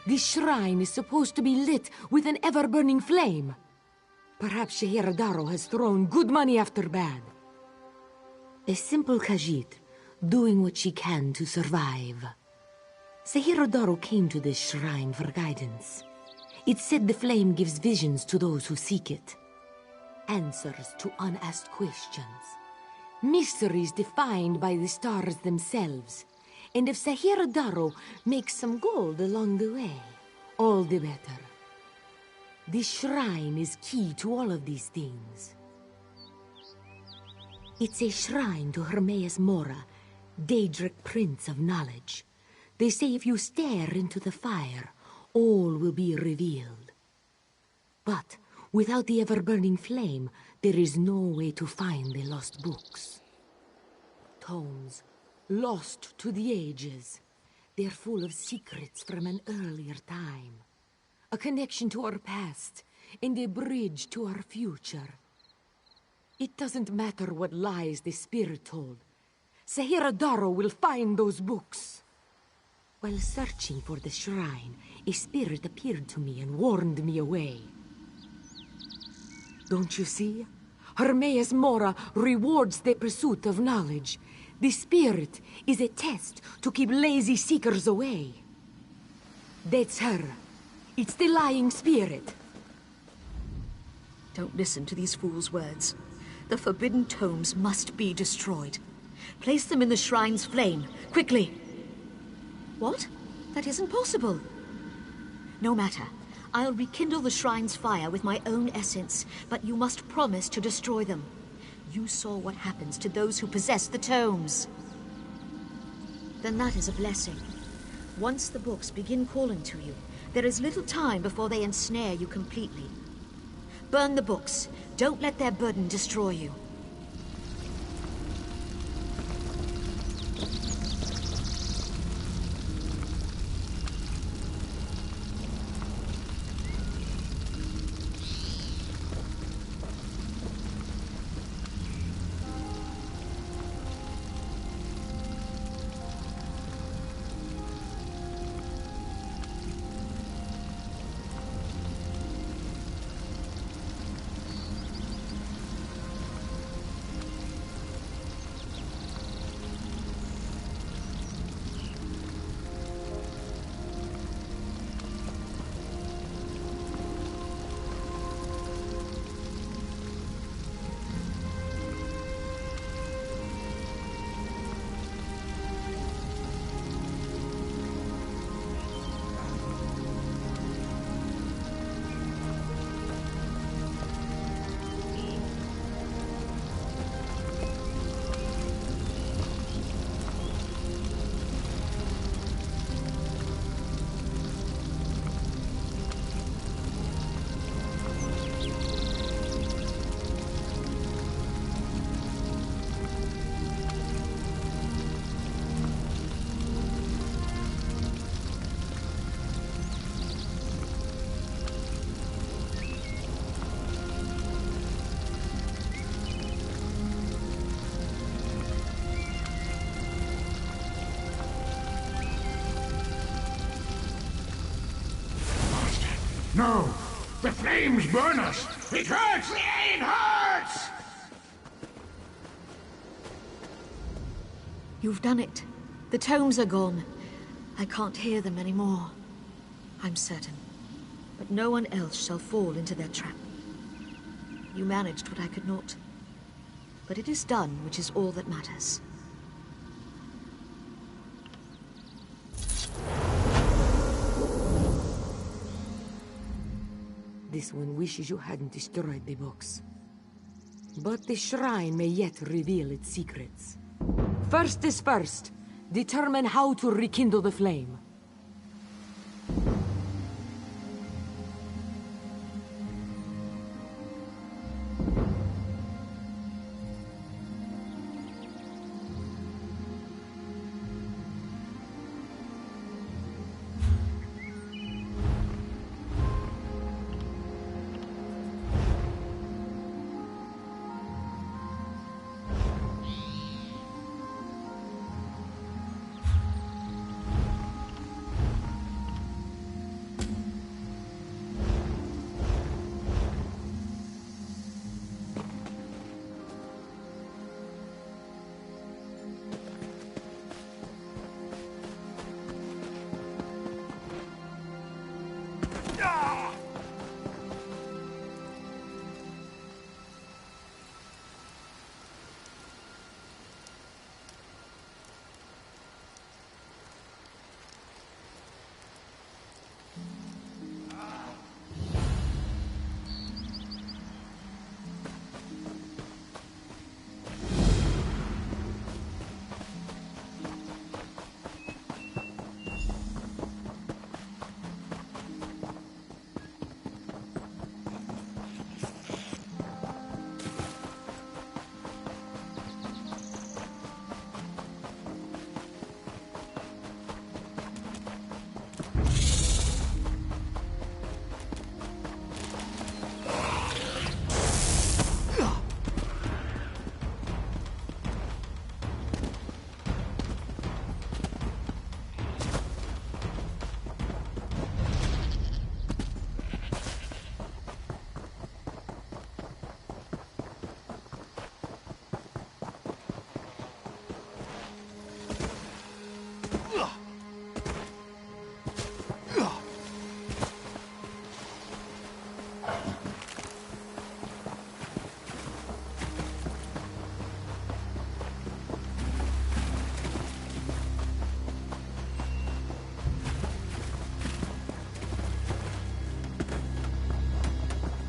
S16: This shrine is supposed to be lit with an ever-burning flame. Perhaps Shehiradaro has thrown good money after bad. A simple Khajiit, doing what she can to survive. Shehiradaro came to this shrine for guidance. It said the flame gives visions to those who seek it. Answers to unasked questions. Mysteries defined by the stars themselves. And if Shehiradaro makes some gold along the way, all the better. This shrine is key to all of these things. It's a shrine to Hermaeus Mora, Daedric Prince of Knowledge. They say if you stare into the fire, all will be revealed. But without the ever-burning flame, there is no way to find the lost books. Tomes, lost to the ages. They're full of secrets from an earlier time. A connection to our past, and a bridge to our future. It doesn't matter what lies the spirit told. Shehiradaro will find those books. While searching for the shrine, a spirit appeared to me and warned me away. Don't you see? Hermaeus Mora rewards the pursuit of knowledge. The spirit is a test to keep lazy seekers away. That's her. It's the lying spirit.
S17: Don't listen to these fools' words. The forbidden tomes must be destroyed. Place them in the shrine's flame, quickly. What? That isn't possible. No matter. I'll rekindle the shrine's fire with my own essence, but you must promise to destroy them. You saw what happens to those who possess the tomes. Then that is a blessing. Once the books begin calling to you, there is little time before they ensnare you completely. Burn the books. Don't let their burden destroy you.
S6: No! The flames burn us! It hurts! It hurts!
S17: You've done it. The tomes are gone. I can't hear them anymore. I'm certain. But no one else shall fall into their trap. You managed what I could not. But it is done, which is all that matters.
S16: This one wishes you hadn't destroyed the box. But the shrine may yet reveal its secrets. First is first. Determine how to rekindle the flame.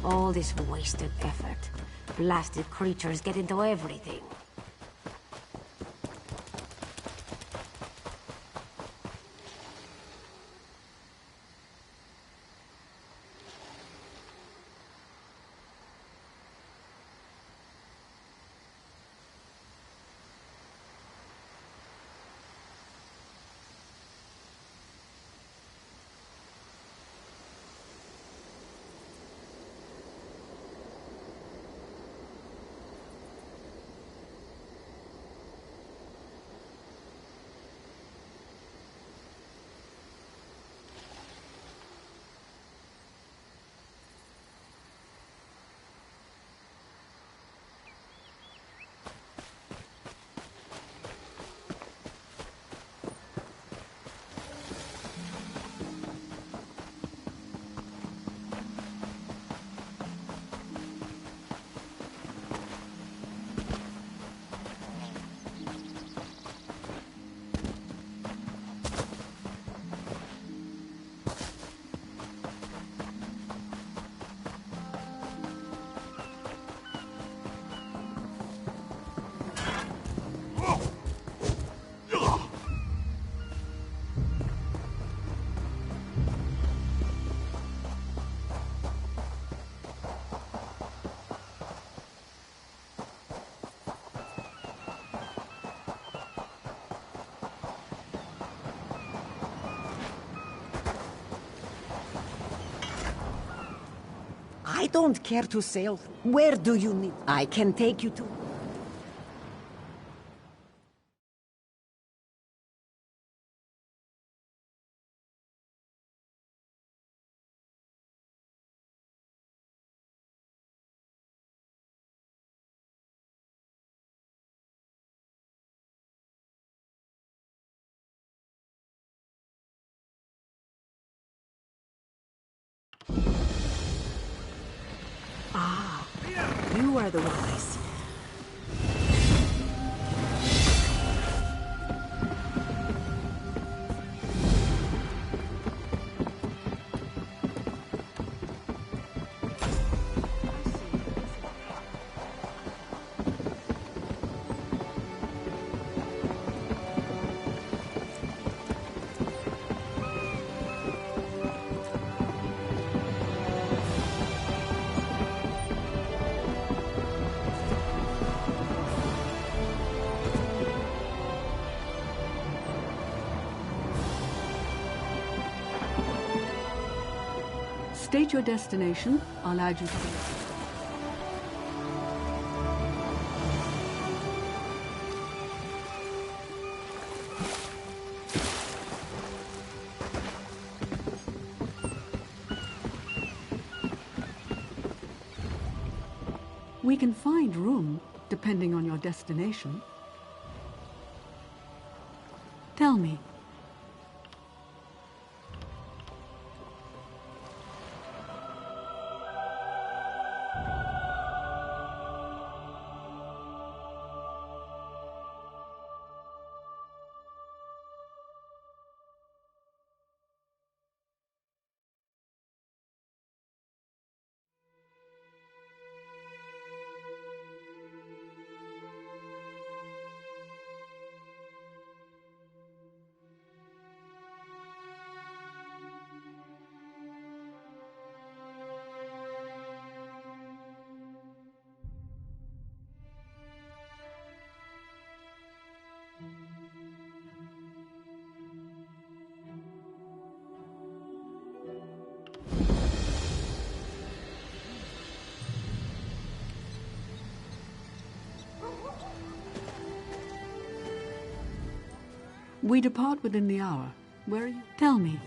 S16: All this wasted effort. Blasted creatures get into everything.
S19: I don't care to sail. Where do you need? I can take you to...
S15: were the wise.
S20: State your destination. I'll add you to the... We can find room, depending on your destination. Tell me. We depart within the hour. Where are you? Tell me.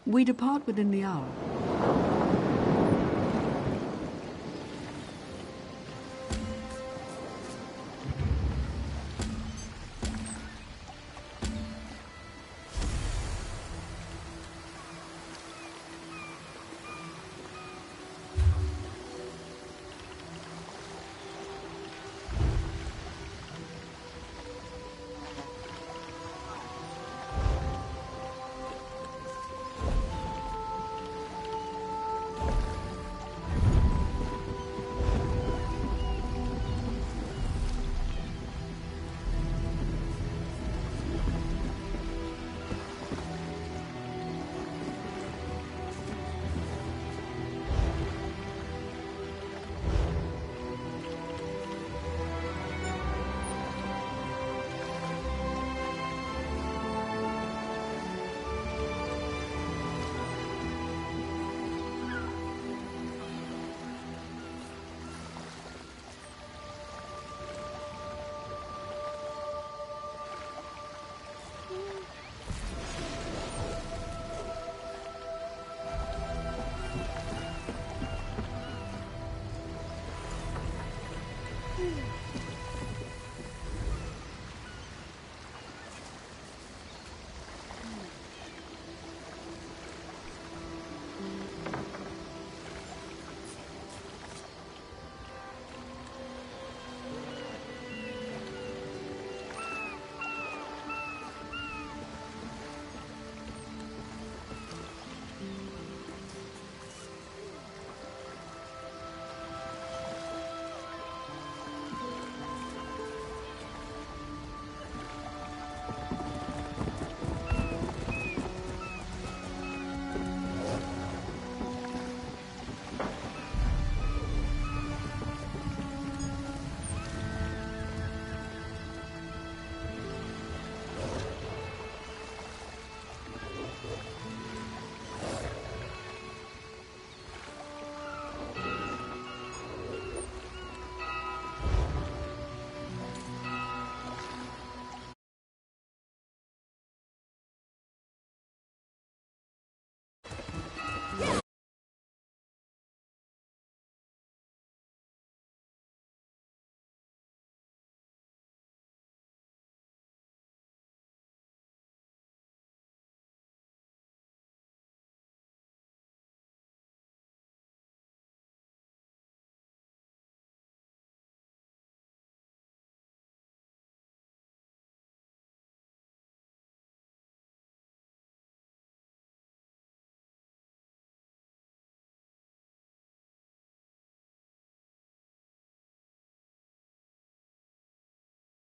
S20: We depart within the hour.
S10: Hmm.